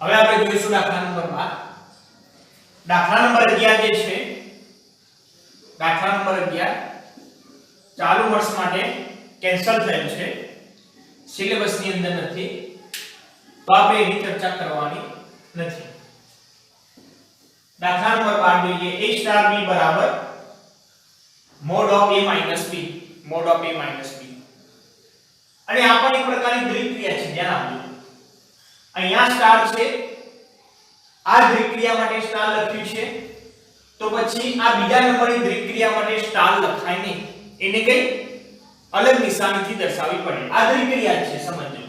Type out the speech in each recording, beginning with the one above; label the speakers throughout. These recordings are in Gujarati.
Speaker 1: હવે આપણે જોઈશું દાખલા નંબર 12. દાખલા નંબર 11 જે છે, દાખલા નંબર 11 ચાલુ વર્ષ માટે કેન્સલ થયેલ છે, સિલેબસ ની અંદર નથી, તો આપણે એની ચર્ચા કરવાની નથી. દાખલા નંબર 12 જોઈએ. a સ્ટાર b બરાબર mode of a minus b, mode of a minus b. અને આ પણ એક પ્રકારની દ્વિક્રિયા છે, ધ્યાન આપજો. અહીંયા સ્ટાર છે, આ દ્વિક્રિયા માટે સ્ટાર લખ્યું છે, તો પછી આ બીજા નંબરની દ્વિક્રિયા માટે સ્ટાર લખાય નહીં, એને કઈ અલગ નિશાનીથી દર્શાવવી પડે. આ દ્વિક્રિયા છે, સમજો.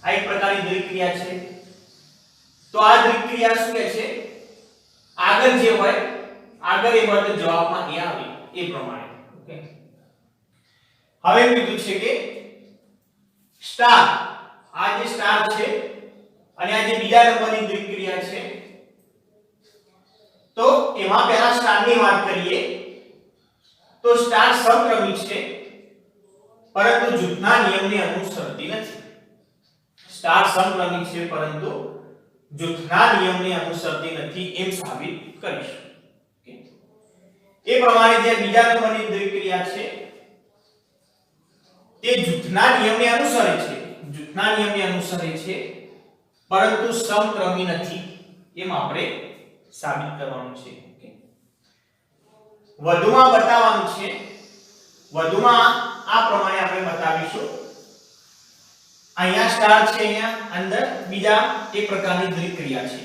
Speaker 1: આ એક પ્રકારની દ્વિક્રિયા છે. તો આ દ્વિક્રિયા શું કહે છે? આગળ જે હોય, આગળ એ હોય તો જવાબમાં એ આવે એ પ્રમાણે. ઓકે. હવે કીધું છે કે સ્ટાર, આ જે સ્ટાર છે અને આ જે બીજા નંબરની દ્વિક્રિયા છે, તો એમાં પહેલા સ્ટારની વાત કરીએ તો સ્ટાર સમક્રમિક છે, પરંતુ જૂથના નિયમને અનુસરતી નથી. સ્ટાર સમક્રમિક છે પરંતુ જૂથના નિયમને અનુસરતી નથી એમ સાબિત કરીશું. ઓકે. એ પ્રમાણે જે બીજા નંબરની દ્વિક્રિયા છે તે જૂથના નિયમને અનુસરે છે, જૂથના નિયમને અનુસરે છે પરંતુ સમક્રમી નથી એમ આપણે સાબિત કરવાનું છે. ઓકે. વધુમાં બતાવવાનું છે, વધુમાં આ પ્રમાણે આપણે બતાવીશું. અહીંયા સ્ટાર છે, અહીંયા અંદર બીજા એક પ્રકારની દ્વિક્રિયા છે.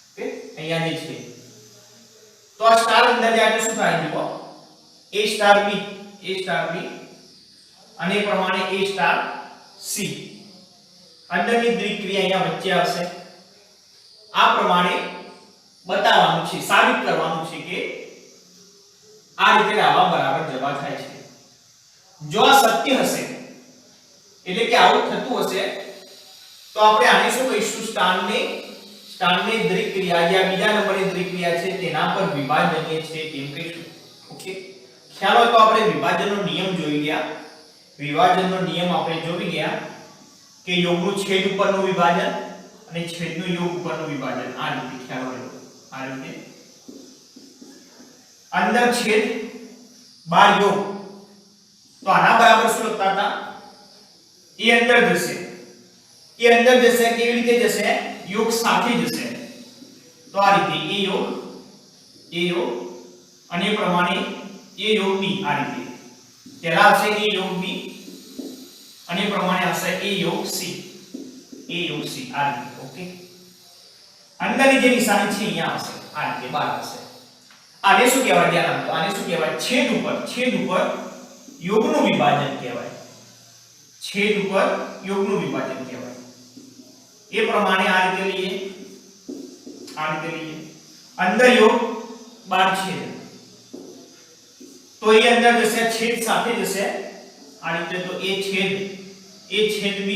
Speaker 1: ઓકે. અહીંયા જે છે તો આ સ્ટાર અંદર જાય તો શું થાય જુઓ, a star b, a star b અને એ પ્રમાણે a સ્ટાર c. અંદરની દ્વિક્રિયા અહીંયા વચ્ચે આવશે. આ પ્રમાણે બતાવવાનું છે, સાબિત કરવાનું છે કે આ રીતે આવા બરાબર જવાબ થાય છે. જો આ સત્ય હશે, એટલે કે આવું થતું હશે, તો આપણે આને શું કહીશું? સ્ટારની દ્વિક્રિયા, જે બીજા નંબરની દ્વિક્રિયા છે તેના પર વિભાજનીય છે તેમ કહીશું. ઓકે. ખ્યાલ હોય તો આપણે વિભાજનનો નિયમ જોઈ ગયા. વિભાજનનો નિયમ આપણે જોઈ ગયા કે યોગનું છેદ ઉપરનું વિભાજન અને છેદનું યોગ ઉપરનું વિભાજન. આ રીતે ખ્યાલ હોય તો આ રીતે અંદર છેદ બહાર યોગ, તો આના બરાબર શું લખતા હતા? એ અંદર જશે, એ અંદર જશે. કેવી રીતે જશે? યોગ સાથે જશે. તો આ રીતે એ યોગ અને એ પ્રમાણે એ યોગ b. આ રીતે પહેલા આવશે એ યોગ b અને એ પ્રમાણે આવશે એ યોગ c, એ યોગ c. આ રીતે. ઓકે. અંદરની જે નિશાની છે અહીંયા આવશે, આ રીતે બહાર આવશે. આને શું કહેવાય? ધ્યાન આપજો. આને શું કહેવાય? છેદ ઉપર યોગનું વિભાજન કહેવાય. છેદ ઉપર યોગનું વિભાજન કહેવાય. એ પ્રમાણે આ રીતે લઈએ, આ રીતે લઈએ. અંદર યોગ, બહાર છેદ, તો એ અંદર જશે, છેદ સાથે જશે. આ રીતે તો એ છેદ b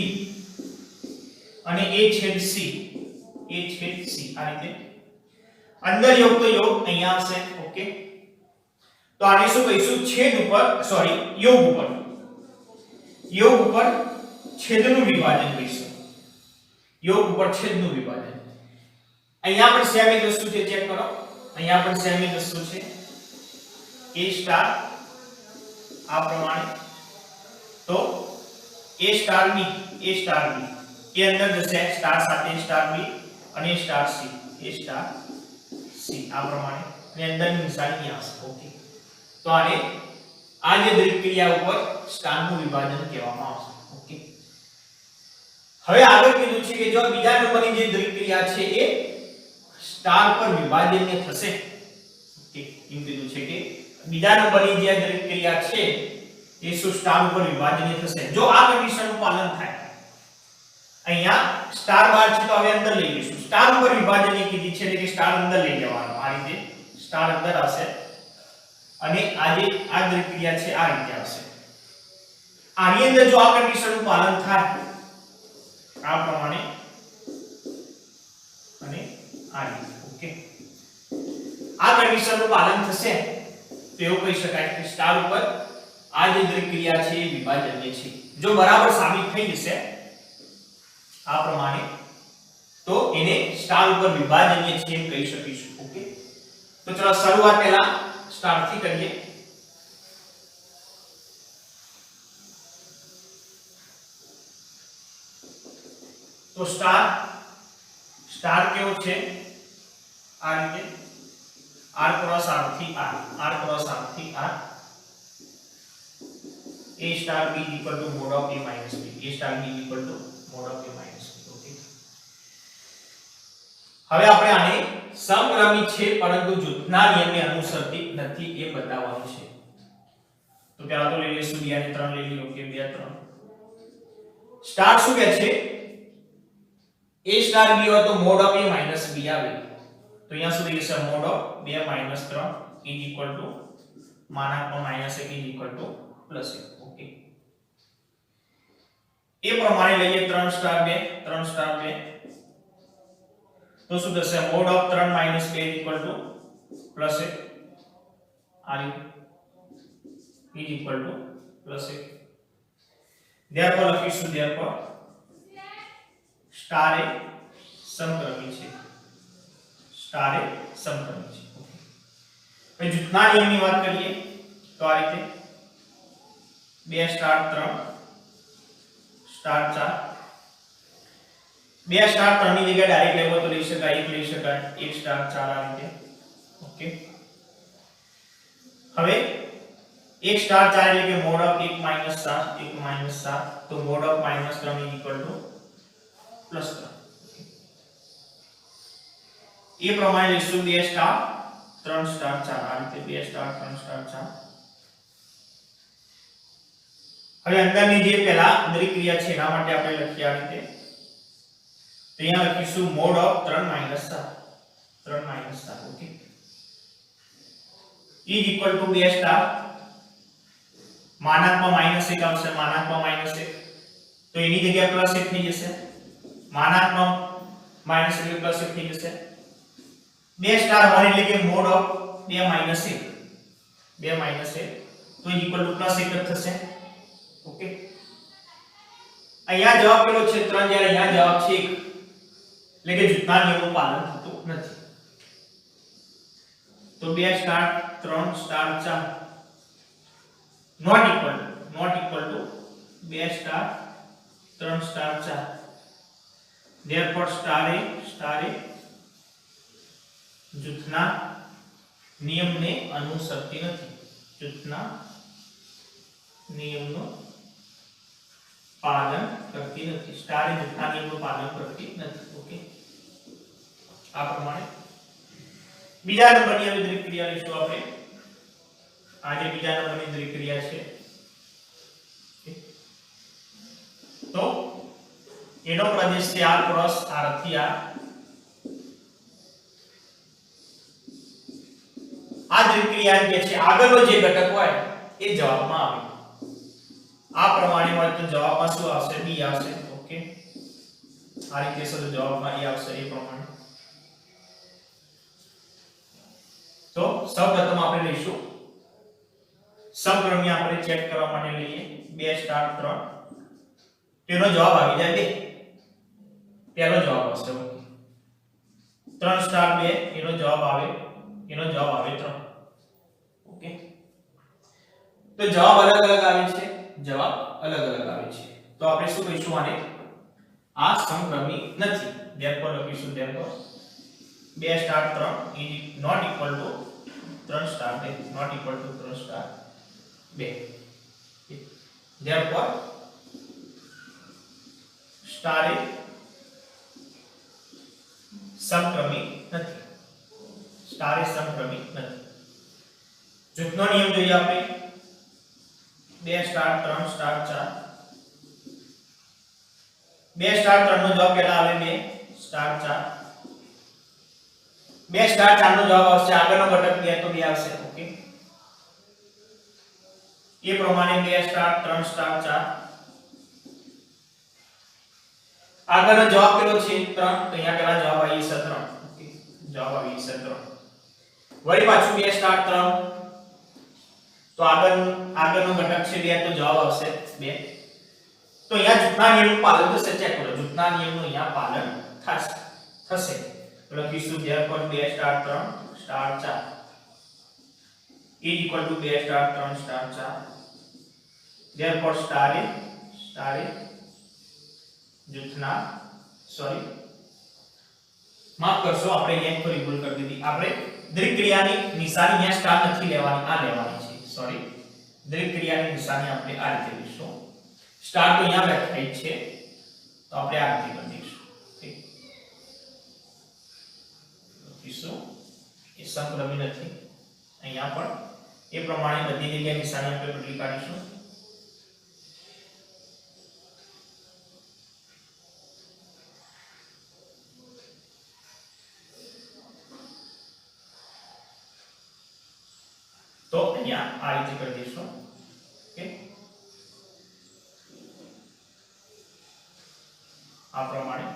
Speaker 1: અને એ છેદ c, આ રીતે. અંદર યોગ તો યોગ અહીંયા આવશે. ઓકે. તો આને શું કહીશું? છેદ ઉપર, સોરી, યોગ ઉપર છેદનું વિભાજન કહીશું. યોગ ઉપર છેદનું વિભાજન. અહીંયા પણ સેમ જ વસ્તુ છે, ચેક કરો. અહીંયા પણ સેમ જ વસ્તુ છે. a સ્ટાર આ પ્રમાણે, તો a સ્ટાર b એ અંદર જશે સ્ટાર સાથે, સ્ટાર b અને સ્ટાર c, આ પ્રમાણે. અને અંદરની નિશાની આવશે. ઓકે. તો આને આ જે દ્વિક્રિયા ઉપર સ્ટારનું વિભાજન કહેવામાં આવશે. ઓકે. હવે આગળ કીધું છે કે જો બીજા નંબરની જે દ્વિક્રિયા છે એ સ્ટાર પર વિભાજનીય થશે. ઓકે. એમ કીધું છે કે બીજા નંબરની જે દ્વિક્રિયા છે એ શું સ્ટાર ઉપર વિભાજનીય થશે જો આ કન્ડિશનનું પાલન થાય. અહીંયા સ્ટાર બાર છે તો હવે અંદર લઈ લઈશું. સ્ટાર ઉપર વિભાજનીય કીધી છે એટલે કે સ્ટાર અંદર લઈ જવાનો. આ રીતે સ્ટાર અંદર આવશે અને આ દ્વિક્રિયા છે આ રીતે આવશે. આની અંદર જો આ કન્ડિશનનું પાલન થાય આ પ્રમાણે અને આ રીતે. ઓકે. આ કન્ડિશનનું પાલન થશે તો એવું કહી શકાય કે સ્ટાર ઉપર આ જે દ્વિક્રિયા છે એ વિભાજનીય છે. જો બરાબર સાબિત થઈ જશે આ પ્રમાણે તો તો એને સ્ટાર ઉપર વિભાજનીય છે એમ કહી શકીશું. ઓકે, તો ચલો શરૂઆત પહેલા સ્ટાર થી કરીએ. તો સ્ટાર કેવો છે? આ રીતે r ક્રોસ r થી r ક્રોસ r થી r a star b equal to mod of a minus b, a star b equal to mod of a minus b. Okay, હવે આપણે આને સમક્રમી છે પરંતુ જૂથના નિયમને અનુસરતી નથી એ બતાવવાનું છે. તો પહેલા તો લઈ લઈશું b અને 3 લઈ લઈએ. ઓકે, 2 3 સ્ટાર શું કહે છે? a star b હોય તો mod of a minus b આવે. તો અહીંયા શું થઈ જશે? mod of 2 minus 3 is equal to માનાંકમાં minus 1 is equal to plus 1. Okay, એ પ્રમાણે લઈએ 3 સ્ટાર 2 તો શું થશે? mod of 3 minus 2 is equal to plus 1 આ રીતે is equal to plus 1. therefore લખીશું therefore સ્ટાર એ સમક્રમી છે. સ્ટાર એ સમક્રમી છે. ઓકે, હવે જૂથના નિયમની વાત કરીએ તો આ રીતે 2 સ્ટાર 3 સ્ટાર 4 2 સ્ટાર 3 ની જગ્યાએ ડાયરેક્ટ લેવો તો લઈ શકાય, 1 લઈ શકાય, 1 સ્ટાર 4 આ રીતે. ઓકે, હવે 1 સ્ટાર 4 એટલે કે mod of 1 minus 7 તો mod of minus 3 is equal to plus 3. એ પ્રમાણે લઈશું 2 સ્ટાર 3 સ્ટાર 4 આ રીતે 2 સ્ટાર 3 સ્ટાર 4. હવે અંદરની જે પહેલા અંદરી ક્રિયા છે એના માટે આપણે લખીએ આ રીતે. તો અહીંયા લખીશું mod of 3 minus 7. Okay, is equal to 2 star માનાંકમાં -1 આવશે, માનાંકમાં -1 તો એની જગ્યાએ +1 થઈ જશે. માનાંકમાં -1 એટલે +1 થઈ જશે. 2 સ્ટાર 1 એટલે કે mod of 2 minus 1 તો is equal to +1 જ થશે. ઓકે, અહીંયા જવાબ કેટલો છે? 3 જ્યારે અહીંયા જવાબ છે 1 એટલે કે જૂથના નિયમનું પાલન થતું નથી. તો 2 star 3 star 4 not equal to 2 star 3 star 4. therefore star એ જૂથના નિયમને અનુસરતી નથી. જૂથના નિયમનું પાલન કરતી નથી. સ્ટાર એ જૂથના નિયમનું પાલન કરતી નથી. ઓકે, આ પ્રમાણે બીજા નંબરની હવે દ્વિક ક્રિયા લઈશું આપણે. આ જે બીજા નંબરની દ્વિક ક્રિયા છે તો એનો પ્રદેશ છે r ક્રોસ r થી r. આ દ્વિક ક્રિયા જે છે આગળનો જે ઘટક હોય એ જવાબમાં આવે. આ પ્રમાણે હોય તો જવાબમાં શું આવશે? b આવશે. ઓકે, આ રીતે છે તો જવાબમાં e આવશે. એ પ્રમાણે તો સૌપ્રથમ આપણે લઈશું સમક્રમી. આપણે ચેક કરવા માટે લઈએ 2 સ્ટાર 3 તેનો જવાબ આવી જાય 2. પહેલો જવાબ આવશે. 3 સ્ટાર 2 એનો જવાબ આવે 3. ઓકે, તો જવાબ અલગ અલગ આવે છે. તો આપણે શું કહીશું? આને આ સમક્રમી નથી. therefore લખીશું therefore 2 star 3 is not equal to 3 star 2 not equal to 3 star 2. therefore star એ સમક્રમી નથી. જૂથનો નિયમ જોઈએ આપણે. 2 સ્ટાર 3 સ્ટાર 4 2 સ્ટાર 3 નો જવાબ કેટલા આવે? 2 સ્ટાર 4. 2 સ્ટાર 4 નો જવાબ આવશે આગળનો ઘટક 2 તો 2 આવશે. ઓકે, એ પ્રમાણે 2 સ્ટાર 3 સ્ટાર 4 આગળનો જવાબ કેટલો છે? 3. તો અહીંયા કેટલા જવાબ આવી છે? 3. ઓકે, જવાબ આવી છે 3. વળી પાછું 2 સ્ટાર 3 તો આગળનો ઘટક છે 2 તો જવાબ આવશે 2. તો અહીંયા જૂથના નિયમનું પાલન થશે. ચેક કરો, જૂથના નિયમનું અહીંયા પાલન થશે. થશે. તો લખીશું therefore 2 star 3 star 4 is equal to 2 star 3 star 4. therefore star એ જૂથના સોરી માફ કરશો આપણે અહીંયા થોડી ભૂલ કરી દીધી. આપણે દ્વિ ક્રિયાની નિશાની અહીંયા સ્ટાર નથી લેવાની, આ લેવાની છે. સોરી, દ્વિ ક્રિયાની નિશાની આપણે આ રીતે લઈશું. સ્ટાર તો અહીંયા વ્યાખ્યાયિત છે તો આપણે આ રીતે કરી દઈશું. ઠીક, લખીશું એ સમક્રમી નથી. અહીંયા પણ એ પ્રમાણે બધી જગ્યાએ નિશાની આપણે બદલી કાઢીશું. તો અહીંયા આ રીતે કરી દઈશું. ઓકે, આ પ્રમાણે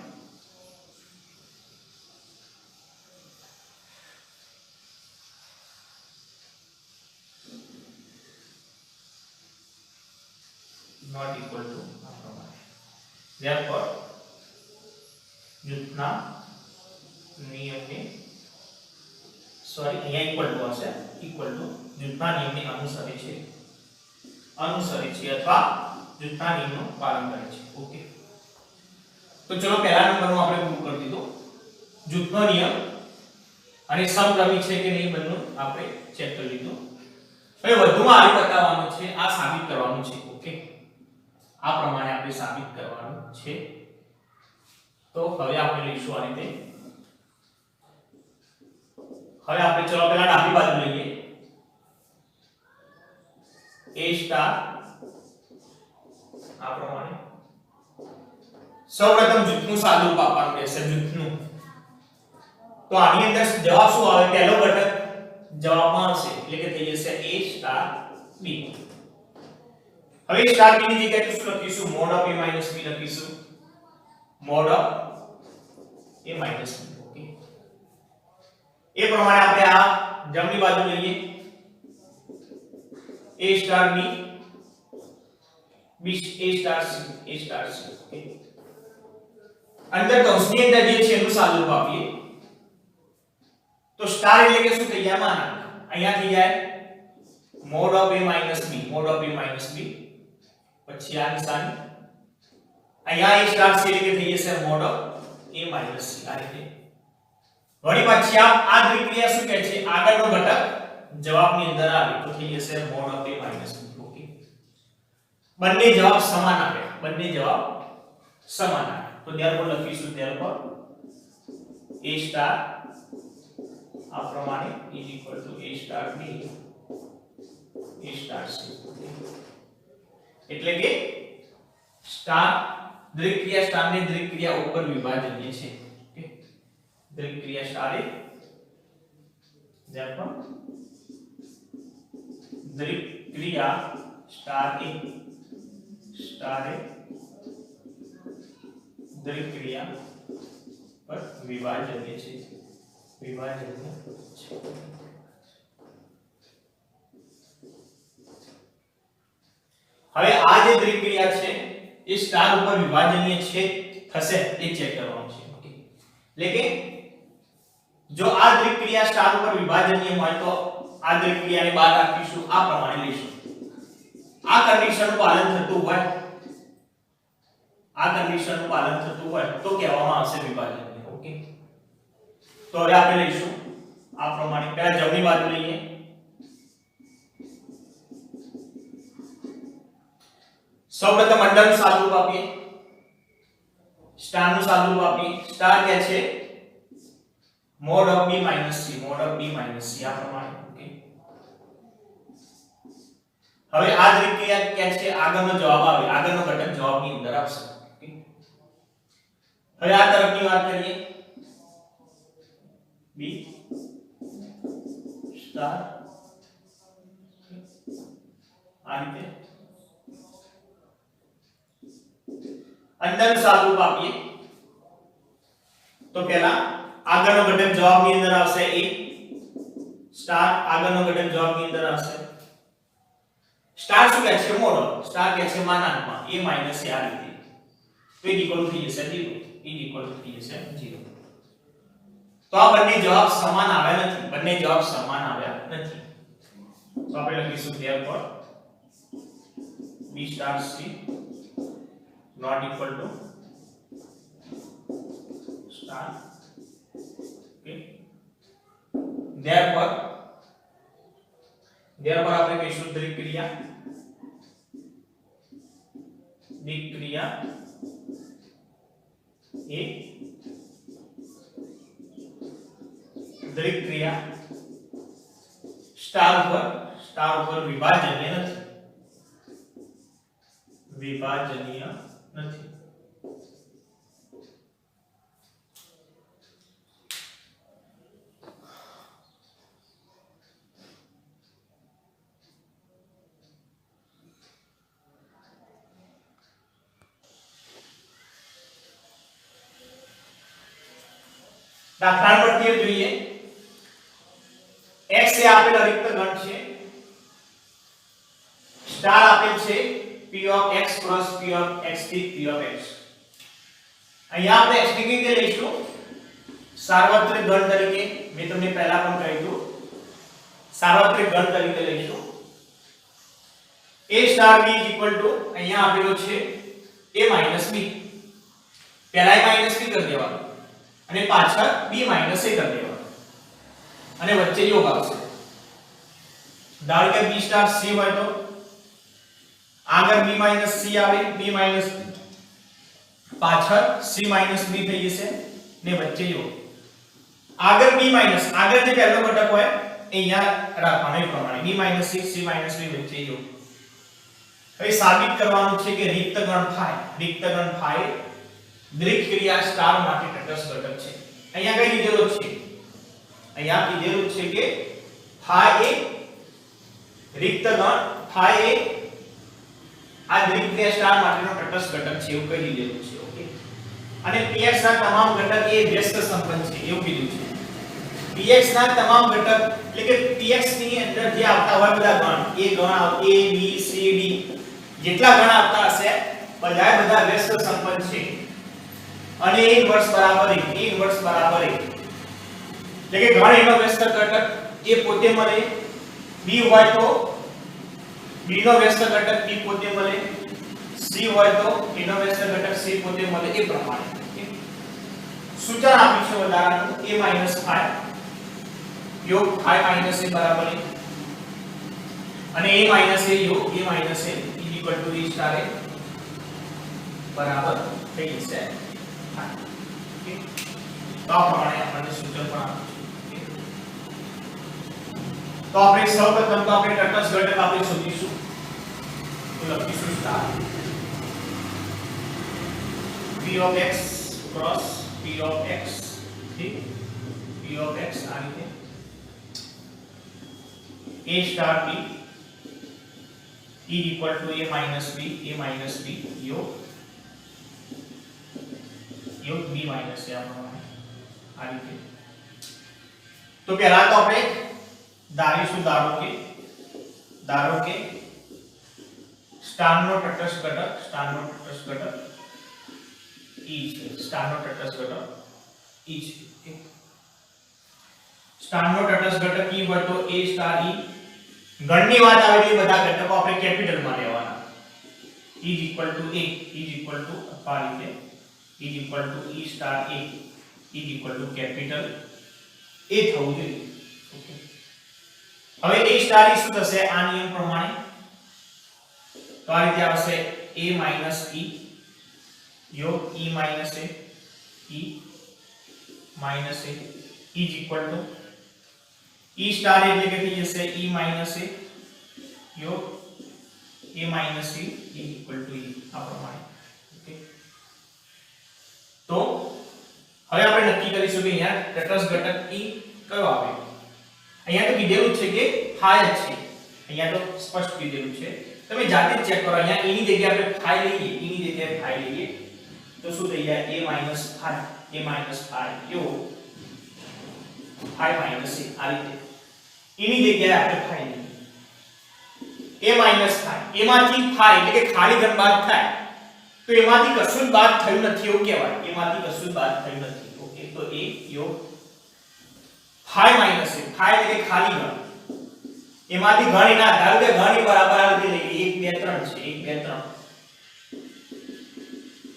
Speaker 1: not equal to આ પ્રમાણે. therefore જૂથના નિયમને સોરી અહીંયા ઇક્વલ ટુ હશે, ઇક્વલ ટુ જૂથના નિયમને અનુસરે છે અથવા જૂથના નિયમનું પાલન કરે છે. ઓકે, તો ચલો પહેલા નંબરનું આપણે પૂરું કરી દીધું. જૂથનો નિયમ અને સમક્રમી છે કે નહીં બંને આપણે ચેક કરી લીધું. હવે વધુમાં આ બતાવવાનું છે, આ સાબિત કરવાનું છે. ઓકે, આ પ્રમાણે આપણે સાબિત કરવાનું છે. તો હવે આપણે લઈશું આ રીતે. હવે આપણે ચલો પહેલા ડાબી બાજુ લઈએ. a સ્ટાર આ પ્રમાણે સૌપ્રથમ જૂથનું સાદુરૂપ આપવાનું રહેશે. જૂથનું તો આની અંદર જવાબ શું આવે? પહેલો ઘટક જવાબમાં આવશે એટલે કે થઈ જશે a સ્ટાર b. હવે સ્ટાર b ની જગ્યાએ શું લખીશું? Mod of a minus b લખીશું. Mod of a minus b. Okay, એ પ્રમાણે આપણે આ જમણી બાજુ લઈએ. a star b b a star c a star c. Okay, અંદર કૌંસની અંદર જે છે એનું સાદુરૂપ આપીએ તો સ્ટાર એટલે કે શું થઈ જાય? માના અહીંયા થઈ જાય mode of a minus b, mode of a minus b. પછી આ નિશાની અહીંયા a સ્ટાર c એટલે કે થઈ જશે mode of a minus c. આ રીતે વળી પછી આ દ્વિક્રિયા શું કહે છે? આગળનો ઘટક જવાબની અંદર આવે તો થઈ જશે mode of a minus b. Okay, બંને જવાબ સમાન આવે, બંને જવાબ સમાન આવે. તો therefore લખીશું therefore a સ્ટાર આ પ્રમાણે is equal to a star b a star c. એટલે કે સ્ટાર દ્વિક્રિયા સ્ટારને દ્વિક્રિયા ઉપર વિભાજનીય છે. ઓકે, દ્વિક્રિયા સ્ટાર એ therefore દ્વિક્રિયા સ્ટાર એ દ્વિક્રિયા પર વિભાજનીય છે. હવે આ જે દ્વિક્રિયા છે એ સ્ટાર ઉપર વિભાજનીય છે થશે એ ચેક કરવાનું છે. ઓકે, એટલે કે જો આ દ્વિક્રિયા સ્ટાર ઉપર વિભાજનીય હોય તો આ દ્વિક્રિયાને બહાર રાખીશું, આ પ્રમાણે લઈશું. આ કન્ડિશનનું પાલન થતું હોય, આ કન્ડિશનનું પાલન થતું હોય તો કહેવામાં આવશે વિભાજનીય. ઓકે, તો હવે આપણે લઈશું આ પ્રમાણે. પહેલા જમણી બાજુ લઈએ. સૌપ્રથમ અંદરનું સાદુરૂપ આપીએ, સ્ટારનું સાદુરૂપ આપીએ. સ્ટાર કે છે mode of b minus c, mode of b minus c. આ પ્રમાણે. ઓકે, હવે આ દ્વિક્રિયા કે છે આગળનો જવાબ આવે, આગળનો ઘટક જવાબની અંદર આવશે. ઓકે, હવે આ તરફની વાત કરીએ. b સ્ટાર આ રીતે અંદરનું સાદુરૂપ આપીએ તો પહેલા આગળનો ઘટક જવાબની અંદર આવશે a સ્ટાર, આગળનો ઘટક જવાબની અંદર આવશે. સ્ટાર શું કહે છે? મોડ. સ્ટાર કહે છે માનાંકમાં a માઈનસ a. આ રીતે તો ઇક્વલ થઈ જશે 0, ઇક્વલ થઈ જશે 0. તો આ બંને જવાબ સમાન આવ્યા નથી, બંને જવાબ સમાન આવ્યા નથી. તો આપણે લખીશું therefore b star c not equal to star. Okay, therefore આપણે કહીશું દ્વિક્રિયા એ દ્વિક્રિયા સ્ટાર ઉપર વિભાજનીય નથી. દાખલા પરથી જોઈએ. x એ આપેલ રિક્ત ગણ છે, સ્ટાર આપેલ છે p of x cross p of x થી p of x. અહીંયા આપણે x ની રીતે લઈશું સાર્વત્રિક ગણ તરીકે. મેં તમને પહેલા પણ કહ્યું સાર્વત્રિક ગણ તરીકે લઈશું. a star b અહીંયા આપેલો છે a minus b. પહેલા a minus b કરી દેવાનું અને પાછળ b minus a કરી દેવાનું અને વચ્ચે યોગ આવશે. ધારો કે b star c હોય તો આગળ b minus c આવે, b minus પાછળ c minus b થઈ જશે ને વચ્ચે યોગ. આગળ b minus આગળ જે પહેલો ઘટક હોય અહીંયા રાખવાનો એ પ્રમાણે b minus c c minus b વચ્ચે યોગ. હવે સાબિત કરવાનું છે કે રિક્ત ગણ થાય દ્વિક્રિયા સ્ટાર માટે તટસ્થ ઘટક છે. અહીંયા કઈ લીધેલું છે? અહીંયા કીધેલું છે કે ફાઈ એ રિક્ત ગણ, ફાઈ એ આ દ્વિક્રિયા સ્ટાર માટેનો તટસ્થ ઘટક છે એવું કહી દીધેલું છે. ઓકે, અને px ના તમામ ઘટક એ વ્યસ્ત સંપન્ન છે એવું કીધું છે. px ના તમામ ઘટક એટલે કે px ની અંદર જે આવતા હોય બધા ગણ, એ ગણ a b c d જેટલા ગણ આવતા હશે બધા વ્યસ્ત સંપન્ન છે. અને a ઇન્વર્સ બરાબર 1 એટલે કે ગણ એનો વ્યસ્ત ઘટક એ પોતે મળે, b હોય તો b નો વ્યસ્ત ઘટક b પોતે મળે, c હોય તો એનો વ્યસ્ત ઘટક c પોતે મળે. એ પ્રમાણે સૂચન આપ્યું છે વધારાનું a - phi યોગ phi - a બરાબર 1 અને a - a યોગ a - a = e star a બરાબર થઈ જશે. તો આ પ્રમાણે આપણે સૂચન પણ આપ્યું છે. તો આપણે સૌપ્રથમ તો આપણે તટસ્થ ઘટક આપણે શોધીશું. તો લખીશું star p of x cross p of x થી p of x આ રીતે a star b e equal to a minus b યોગ b minus a આ રીતે. તો પહેલા તો આપણે ધારીશું ધારો કે સ્ટારનો તટસ્થ ઘટક e છે. સ્ટારનો તટસ્થ ઘટક e છે. સ્ટારનો તટસ્થ ઘટક e હોય તો a star e ગણની વાત આવે એટલે બધા ઘટકો આપણે કેપિટલ માં લેવાના. e equal to a આ રીતે e equal to e star a e equal to capital a થવું જોઈએ. ઓકે, હવે a star e શું થશે આ નિયમ પ્રમાણે? તો આ રીતે આવશે a minus e યોગ e minus a is equal to e star એટલે કે થઈ જશે e minus a યોગ a minus e is equal to e આ પ્રમાણે. ઓકે, તો હવે આપણે નક્કી કરીશું કે અહીંયા તટસ્થ ઘટક e કયો આવે. અહીંયા તો કીધેલું છે કે phi છે, અહીંયા તો સ્પષ્ટ કીધેલું છે. તમે જાતે જ ચેક કરો. અહીંયા e ની જગ્યાએ આપણે phi લઈએ તો શું થઈ જાય a minus phi યો phi minus a આ રીતે e ની જગ્યાએ આપણે phi લઈએ a minus phi એમાંથી phi એટલે કે ખાલી ઘન બાદ થાય તો એમાંથી કશું જ બાદ થયું નથી એવું કહેવાય. એમાંથી કશું જ બાદ થયું નથી. ઓકે, તો a યો ફાઈ માઈનસ એ ફાઈ એટલે કે ખાલી ગણ, એમાંથી ગણ ના ધારો કે ગણ ની બરાબર આ રીતે લઈએ 1 2 3 છે 1 2 3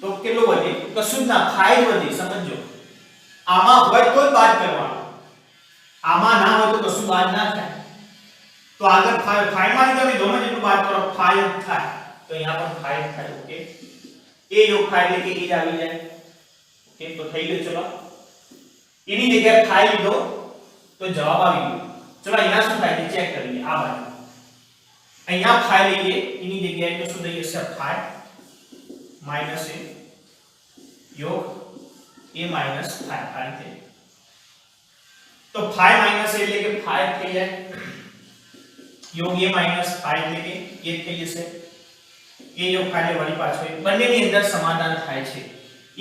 Speaker 1: તો કેટલું વધે? કશું જ ના, ફાઈ વધે. સમજો આમાં હોય તો જ બાદ કરવાનો, આમાં ના હોય તો કશું બાદ ના થાય. તો આગળ ફાઈ માંથી તમે ગમે જેટલું બાદ કરો ફાઈ જ થાય, તો અહીંયા પણ ફાઈ થાય. ઓકે, એ યોગ ફાઈ એટલે કે એ જ આવી જાય. ઓકે, તો થઈ ગયું. ચલો એની જગ્યાએ ફાઈ લીધો તો જવાબ આવી ગયો. ચલો અહીંયા શું થાય છે ચેક કરીએ. આ બાજુ અહીંયા ફાઈ લઈએ એની જગ્યાએ તો શું થઈ જશે? ફાઈ માઈનસ એ યોગ a માઈનસ ફાઈ આ રીતે. તો ફાઈ માઈનસ એટલે કે ફાઈ થઈ જાય, યોગ a માઈનસ ફાઈ એટલે કે 1 થઈ જશે. a યોગ ફાઈ વળી પાછો બંનેની અંદર સમાધાન થાય છે.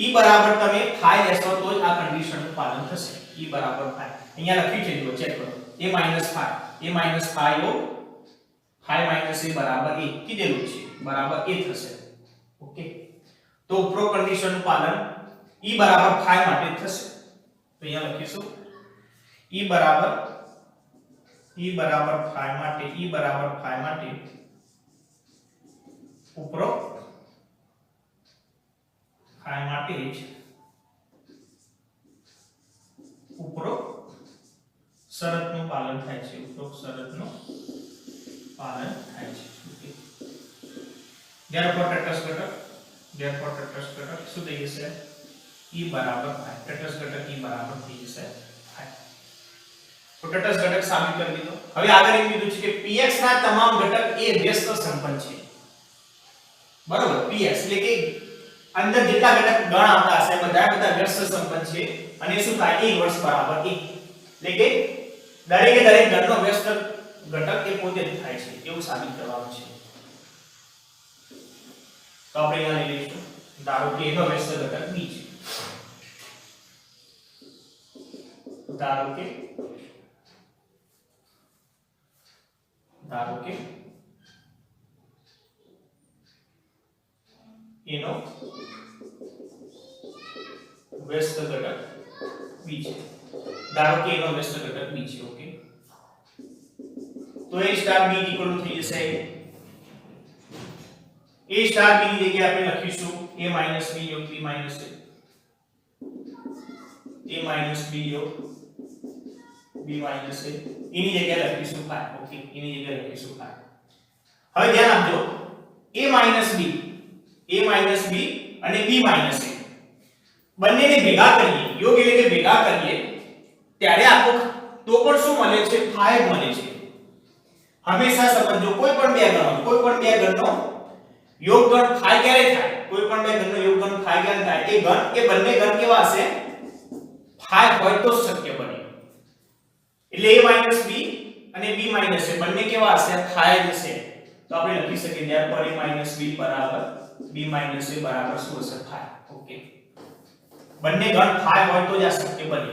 Speaker 1: e બરાબર તમે ફાઈ લેશો તો જ આ કન્ડિશનનું પાલન થશે. e બરાબર ફાઈ અહીંયા લખી છે, જો ચેક કરો. a minus phi, a minus phi યોગ ફાઈ માઈનસ a બરાબર a કીધેલું છે, બરાબર a થશે. ઓકે, તો ઉપરોક્ત કન્ડિશનનું પાલન e બરાબર ફાઈ માટે થશે. તો અહીંયા લખીશું e બરાબર ફાઈ માટે, e બરાબર ફાઈ માટે ઉપરોક્ત ફાઈ માટે જ ઉપરોક્ત શરતનું પાલન થાય છે. ઉપરોક્ત શરતનું પાલન થાય છે. ઓકે, therefore તટસ્થ ઘટક શું થઈ જશે? e બરાબર ફાઈ. તટસ્થ ઘટક e બરાબર થઈ જશે ફાઈ. તો તટસ્થ ઘટક સાબિત કરી દીધો. હવે આગળ એમ કીધું છે કે px ના તમામ ઘટક એ વ્યસ્ત સંપન્ન છે. બરોબર, px એટલે કે અંદર જેટલા ઘટક ગણ આવતા હશે બધા વ્યસ્ત સંપન્ન છે. અને શું થાય? a ઇન્વર્સ બરાબર 1 એટલે કે દરેકે દરેક ગણનો વ્યસ્ત ઘટક એ પોતે જ થાય છે એવું સાબિત કરવાનું છે. તો આપણે અહીંયા લઈ લઈશું, ધારો કે એનો વ્યસ્ત ઘટક b છે. ધારો કે એનો વ્યસ્ત ઘટક b છે. ધારો કે એનો વ્યસ્ત ઘટક b છે. ઓકે, તો a star b equal to થઈ જશે a સ્ટાર b ની જગ્યાએ આપણે લખીશું a માઈનસ b યોગ b minus a minus b યોગ b માઈનસ a એની જગ્યાએ લખીશું ફાઈ. ઓકે, એની જગ્યાએ લખીશું ફાઈ. હવે ધ્યાન આપજો, a માઈનસ b અને b માઈનસ a બંનેને ભેગા કરીએ, યોગ એટલે કે ભેગા કરીએ ત્યારે આખો તો પણ શું મળે છે? ફાઈ મળે છે. હંમેશા સમજો કોઈ પણ બે ગણનો યોગગણ ફાઈ ક્યારે થાય? કોઈ પણ બે ગણનો યોગગણ ફાઈ ક્યારે થાય? એ બંને ગણ કેવા હશે? ફાઈ હોય તો શક્ય બને. એટલે a માઈનસ b અને b માઈનસ a બંને કેવા હશે? ફાઈ જ હશે. તો આપણે લખી શકીએ therefore a માઈનસ b બરાબર b માઈનસ a બરાબર શું હશે? ફાઈ. ઓકે, બંને ગણ ફાઈ હોય તો જ આ શક્ય બને.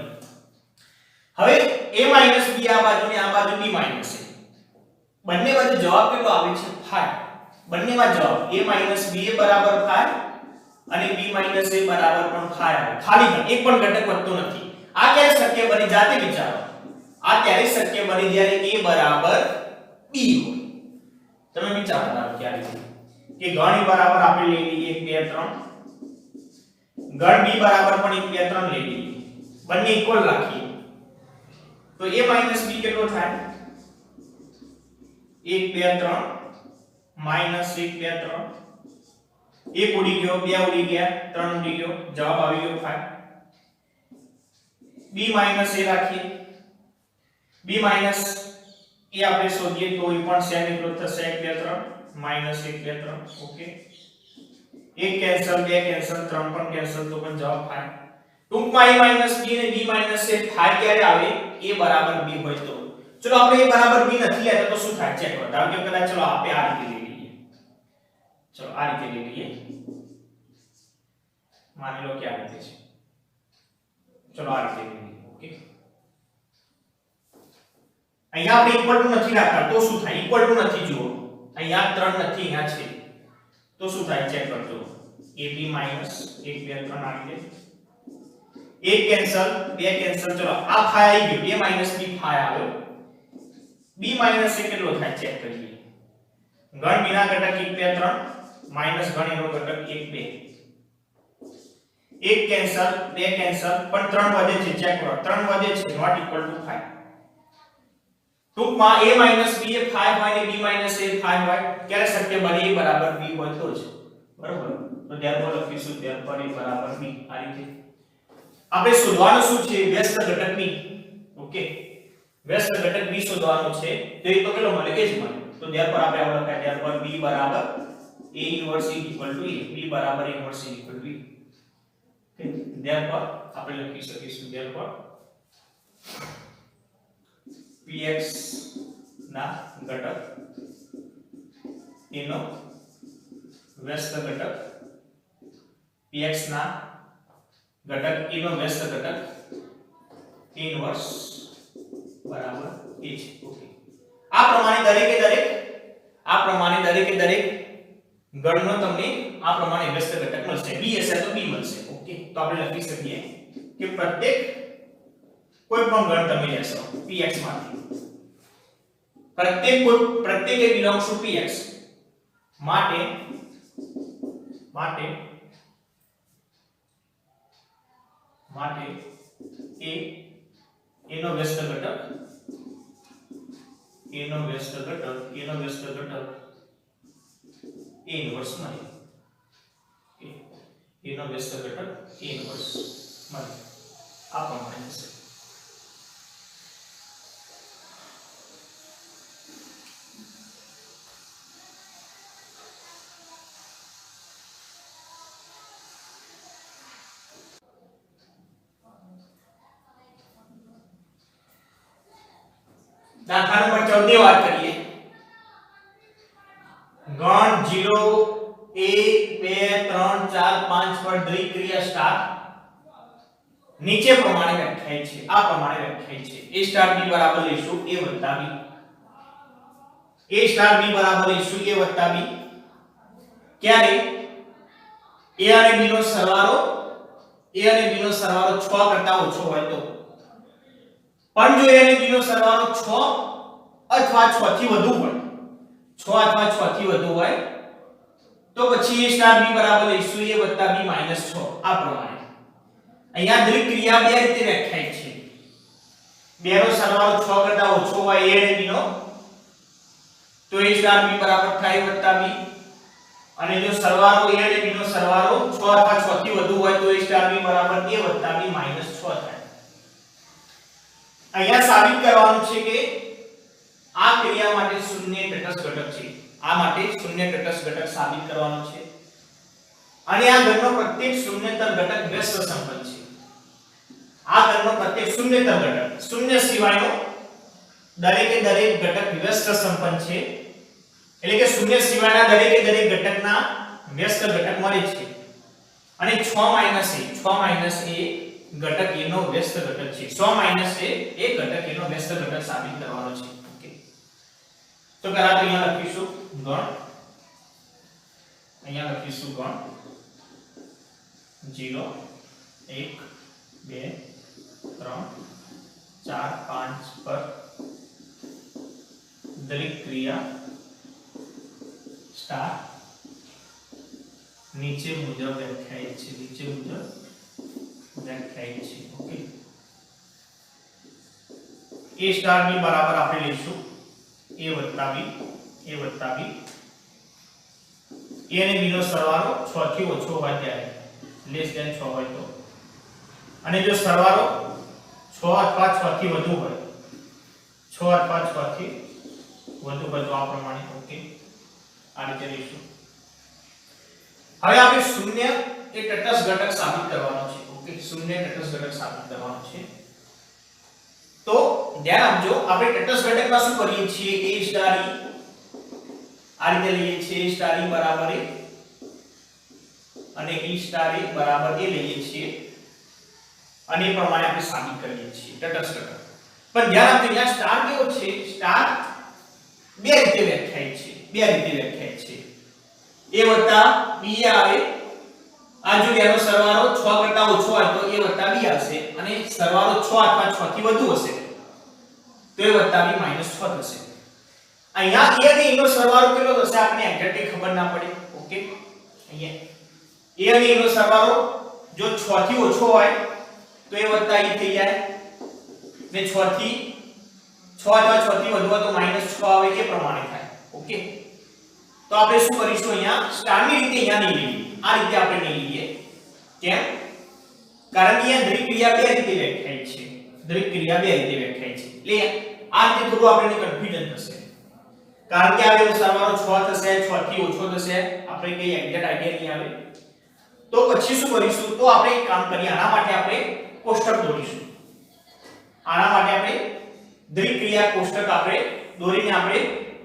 Speaker 1: હવે a માઈનસ b આ બાજુ ને આ બાજુ b માઈનસ a બંને બાજુ જવાબ કેટલો આવે છે? ફાઈ. બંનેમાં જવાબ a માઈનસ b a બરાબર ફાઈ અને b માઈનસ a બરાબર પણ ફાઈ આવે. ખાલી ગણ એક પણ ઘટક વધતો નથી. આ ક્યારે શક્ય બને? જાતે વિચારો. આ ત્યારે શક્ય બને જ્યારે a બરાબર b હોય. તમે વિચારો ક્યારે કે ગણ a બરાબર આપણે લઈ લઈએ 1 2 3, ગણ b બરાબર પણ 1 2 3 લઈ લઈએ, બંને ઇક્વલ રાખીએ તો a માઈનસ b કેટલો થાય? 1 2 3 માઈનસ 1 2 3, 1 ઉડી ગયો, 2 ઉડી ગયા, 3 ઉડી ગયો, જવાબ આવી ગયો 5. b માઈનસ a રાખીએ, b માઈનસ એ આપણે શોધીએ તો એ પણ સેમ એટલો થશે 1 2 3 માઈનસ 1 2 3. ઓકે, 1 કેન્સલ, 2 કેન્સલ, 3 પણ કેન્સલ, તો પણ જવાબ 5. ટૂંકમાં a માઈનસ b અને b માઈનસ a થાય ક્યારે આવે? a બરાબર b હોય તો. ચલો આપણે a બરાબર b નથી લેતા તો શું થાય ચેક કરો. ધારો કે કદાચ ચલો આપણે આ રીતે લઈ લઈએ, ચલો આ રીતે લઈ લઈએ, માની લો કે આ રીતે છે, ચલો આ રીતે લઈ લઈએ. ઓકે, અહીંયા આપણે ઇક્વલ ટુ નથી રાખતા તો શું થાય? ઇક્વલ ટુ નથી, જુઓ અહીંયા 3 નથી, અહીંયા છે, તો શું થાય ચેક કરજો. ab - 1 2 3 આવી જાય, એક કેન્સલ, બે કેન્સલ, ચલો આ ફાઈ આવી ગયો, a માઈનસ b ફાઈ આવ્યો. b માઈનસ a કેટલો થાય ચેક કરીએ. ગણ વિના ઘટક 1 2 3 માઈનસ ગણ એનો ઘટક 1 2. એક કેન્સલ, બે કેન્સલ, પણ 3 વધે છે, ચેક કરો 3 વધે છે, નોટ ઇક્વલ ટુ 5. ટૂંકમાં a માઈનસ b એ 5 હોય ને b માઈનસ a 5 હોય, ક્યારે શક્ય બને a બરાબર b હોય તો જ, બરોબર. તો ત્યારબાદ લખીશું ત્યારબાદ a બરાબર b. આ રીતે આપણે શોધવાનું શું છે? વ્યસ્ત ઘટક b. ઓકે, વ્યસ્ત ઘટક b શોધવાનું છે. તો એ તો કેટલો મળે? એ જ મળે. તો ત્યારબાદ આપણે આવું લખાય, ત્યારબાદ b બરાબર a inverse equal to a, b બરાબર a inverse equal to a. Okay, ત્યારબાદ આપણે લખી શકીશું ત્યારબાદ px ના ઘટક એનો વ્યસ્ત ઘટક, px ના ઘટક એનો વ્યસ્ત ઘટક ઇન્વર્સ બરાબર a છે. ઓકે, આ પ્રમાણે દરેકે દરેક ગણનો તમને આ પ્રમાણે વ્યસ્ત ઘટક મળશે. b હશે તો b મળશે. ઓકે, તો આપણે લખી શકીએ કે પ્રત્યેક કોઈ પણ ગણ તમે લેશો px માંથી, પ્રત્યેક એ બિલોંગ્સ ટુ px માટે a એનો વ્યસ્ત ઘટક a ઇન્વર્સ મળે. એનો વ્યસ્ત ઘટક a ઇન્વર્સ મળે. આ પ્રમાણે હશે. દાખલા નંબર 14 ની વાત કરીએ. ગણ 0 1 2 3 4 5 પર દ્વિક્રિયા સ્ટાર નીચે પ્રમાણે વ્યાખ્યાયિત છે. આ પ્રમાણે વ્યાખ્યાયિત છે. a સ્ટાર b બરાબર લઈશું a વત્તા b. a સ્ટાર b બરાબર લઈશું a વત્તા b. ક્યારે? a અને b નો સરવાળો 6 કરતા ઓછો હોય તો. પણ જો a અને b નો સરવાળો 6 અથવા 6 થી વધુ હોય, તો પછી a સ્ટાર b બરાબર લઈશું a વત્તા b માઈનસ 6. આ પ્રમાણે અહીંયા દ્વિક્રિયા બે રીતે વ્યાખ્યાયિત છે. બે નો સરવાળો 6 કરતા ઓછો હોય a અને b નો, તો a સ્ટાર b બરાબર થાય a વત્તા b. અને જો સરવાળો a અને b નો સરવાળો 6 અથવા 6 થી વધુ હોય તો a સ્ટાર b બરાબર a વત્તા b માઈનસ 6 થાય. અહીંયા સાબિત કરવાનું છે કે આ ક્રિયા માટે શૂન્ય તટસ્થ ઘટક છે. આ માટે શૂન્ય તટસ્થ ઘટક સાબિત કરવાનો છે. અને આ ગણનો પ્રત્યેક શૂન્યતર ઘટક વ્યસ્ત સંપન્ન છે. આ ગણનો પ્રત્યેક શૂન્યતર ઘટક, શૂન્ય સિવાયનો દરેકે દરેક ઘટક વ્યસ્ત સંપન્ન છે. એટલે કે શૂન્ય સિવાયના દરેકે દરેક ઘટકના વ્યસ્ત ઘટક મળે છે. અને 6 માઈનસ a ઘટક એનો વ્યસ્ત ઘટક છે. 6 માઈનસ a એ ઘટક એનો વ્યસ્ત ઘટક સાબિત કરવાનો છે. ઓકે, તો પહેલા તો અહીંયા લખીશું ગણ 0 1 2 3 4 5 પર દ્વિક્રિયા સ્ટાર નીચે મુજબ વ્યાખ્યાયિત છે. ઓકે, a સ્ટાર b બરાબર આપણે લઈશું a વત્તા b. a અને b નો સરવાળો 6 થી ઓછો હોય ત્યારે, લેસ ધેન 6 હોય તો, અને જો સરવાળો 6 અથવા 6 થી વધુ હોય, તો આ પ્રમાણે. ઓકે, આ રીતે લઈશું. હવે આપણે શૂન્ય એ તટસ્થ ઘટક સાબિત કરવાનો છે. ઓકે, શૂન્ય તટસ્થ ઘટક સાબિત કરવાનો છે. તો ધ્યાન આપજો, આપણે તટસ્થ ઘટકમાં શું કરીએ છીએ? a સ્ટાર e આ રીતે લઈએ છીએ. a સ્ટાર e બરાબર a અને e સ્ટાર e બરાબર a લઈએ છીએ, અને એ પ્રમાણે આપણે સાબિત કરીએ છીએ તટસ્થ ઘટક. પણ ધ્યાન આપજો, અહીંયા સ્ટાર કેવો છે? સ્ટાર બે રીતે વ્યાખ્યાયિત છે. a વત્તા b આવે. આ જો એનો સરવાળો 6 કરતા ઓછો હોય તો a વત્તા b આવશે અને સરવાળો 6 અથવા 6 થી વધુ હશે તો a વત્તા b માઈનસ 6 થશે. અહીંયા a અને e નો સરવાળો કેટલો થશે આપણે એક્ઝેક્ટલી ખબર ના પડે. ઓકે, અહીંયા a અને e નો સરવાળો જો 6 થી ઓછો હોય તો a વત્તા e થઈ જાય ને 6 થી 6 અથવા 6 થી વધુ હોય તો માઈનસ 6 આવે એ પ્રમાણે થાય. ઓકે, તો આપણે શું કરીશું અહીંયા સ્ટારની રીતે અહીંયા નહીં લઈએ, આ રીતે આપણે નહીં લઈએ. કેમ? કારણ કે અહીંયા દ્વિક ક્રિયા બે રીતે વ્યાખ્યાયિત છે. દ્વિક ક્રિયા બે રીતે વ્યાખ્યાયિત છે. એટલે આ રીતે થોડું આપણને કન્ફ્યુઝન થશે. કારણ કે આ બેનો સરવાળો 6 થશે, 6 થી ઓછો થશે, આપણે કઈ એક્ઝેક્ટ આઈડિયા નહીં આવે. તો પછી શું કરીશું? તો આપણે એક કામ કરીએ, આના માટે આપણે કોષ્ટક દોરીશું. આના માટે આપણે દ્વિક ક્રિયા કોષ્ટક આપણે દોરીને આપણે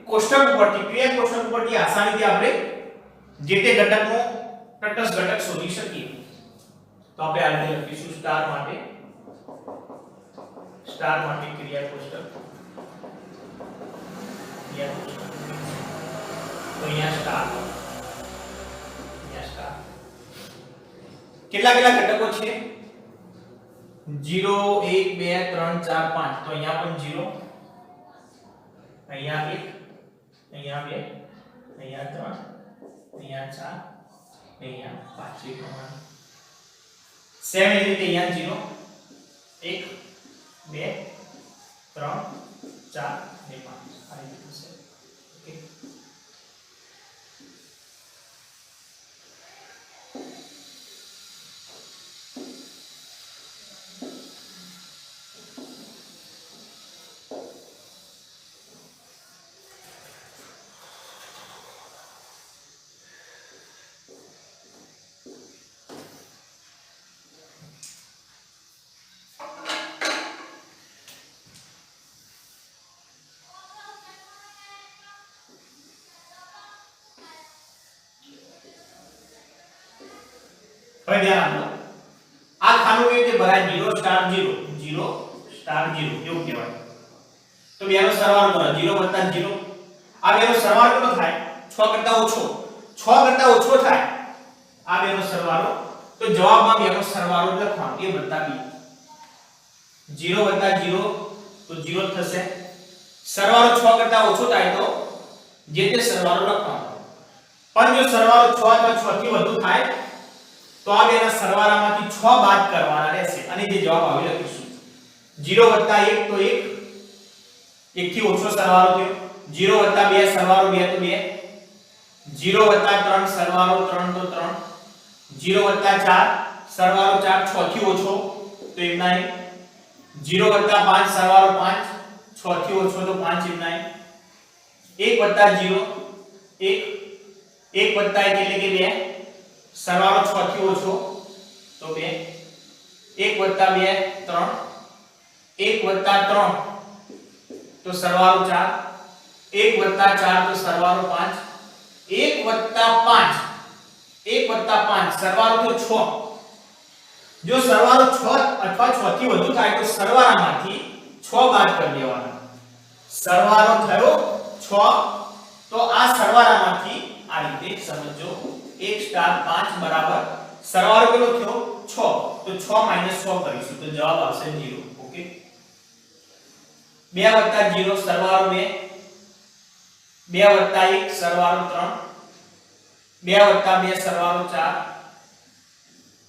Speaker 1: કોષ્ટક ઉપરથી ક્રિયા કોષ્ટક ઉપરથી આસાનીથી આપણે જે તે ઘટકનો તટસ્થ ઘટક શોધી શકીએ. તો આપણે આ રીતે લખીશું સ્ટાર માટે ક્રિયા કોષ્ટક. તો અહીંયા સ્ટાર કેટલા ઘટકો છે? 0 1 2 3 4 5. તો અહીંયા પણ 0, અહીંયા 1, અહીંયા 2, અહીંયા 3, અહીંયા 4, અહીંયા 5 એ પ્રમાણે. સેમ એ રીતે અહીંયા 0 1 2 3 4 અને 5 આ રીતે થશે. ઓકે, હવે ધ્યાન આપો, આ ખાનું કેવી રીતે ભરાય? 0 સ્ટાર 0 0 સ્ટાર 0 એવું કહેવાય. તો બેનો સરવાળો કરો 0 વત્તા 0. આ બેનો સરવાળો કેટલો થાય? 6 કરતા ઓછો. 6 કરતા ઓછો થાય આ બેનો સરવાળો. તો જવાબમાં બેનો સરવાળો લખવાનો a વત્તા b. 0 વત્તા 0 તો 0 થશે. સરવાળો 6 કરતા ઓછો થાય તો જે તે સરવાળો લખવાનો. પણ જો સરવાળો 6 અથવા 6 થી વધુ થાય તો આ બેના સરવાળામાંથી 6 બાદ કરવાના રહેશે અને જે જવાબ આવે લખીશું. 0 વત્તા 1 તો 1, 1 થી ઓછો સરવાળો થયો. 0 વત્તા 2 સરવાળો 2 તો 2. 0 વત્તા 3 સરવાળો 3 તો 3. 0 વત્તા 4 સરવાળો 4 6 થી ઓછો તો એમના 0 વત્તા 5 સરવાળો 5 6 થી ઓછો તો 5 એમના 1 વત્તા 0 1 1 વત્તા 1 એટલે કે 2 સરવાળો 6 થી ઓછો તો 2. 1 વત્તા 2 3. 1 વત્તા 3 તો સરવાળો 4. 1 વત્તા 4 તો સરવાળો 5. 1 વત્તા 5 1 વત્તા 5 સરવાળો તો 6. જો સરવાળો 6 અથવા 6 થી વધુ થાય તો સરવાળામાંથી 6 બાદ કરી દેવાના. સરવાળો થયો 6 તો આ સરવાળામાંથી આ રીતે સમજો 1 સ્ટાર 5 બરાબર સરવાળો કેટલો થયો 6 તો 6 માઈનસ 6 કરીશું તો જવાબ આવશે 0. ઓકે, 2 વત્તા 0 સરવાળો 2. 2 વત્તા 1 સરવાળો 3. 2 વત્તા 2 સરવાળો 4.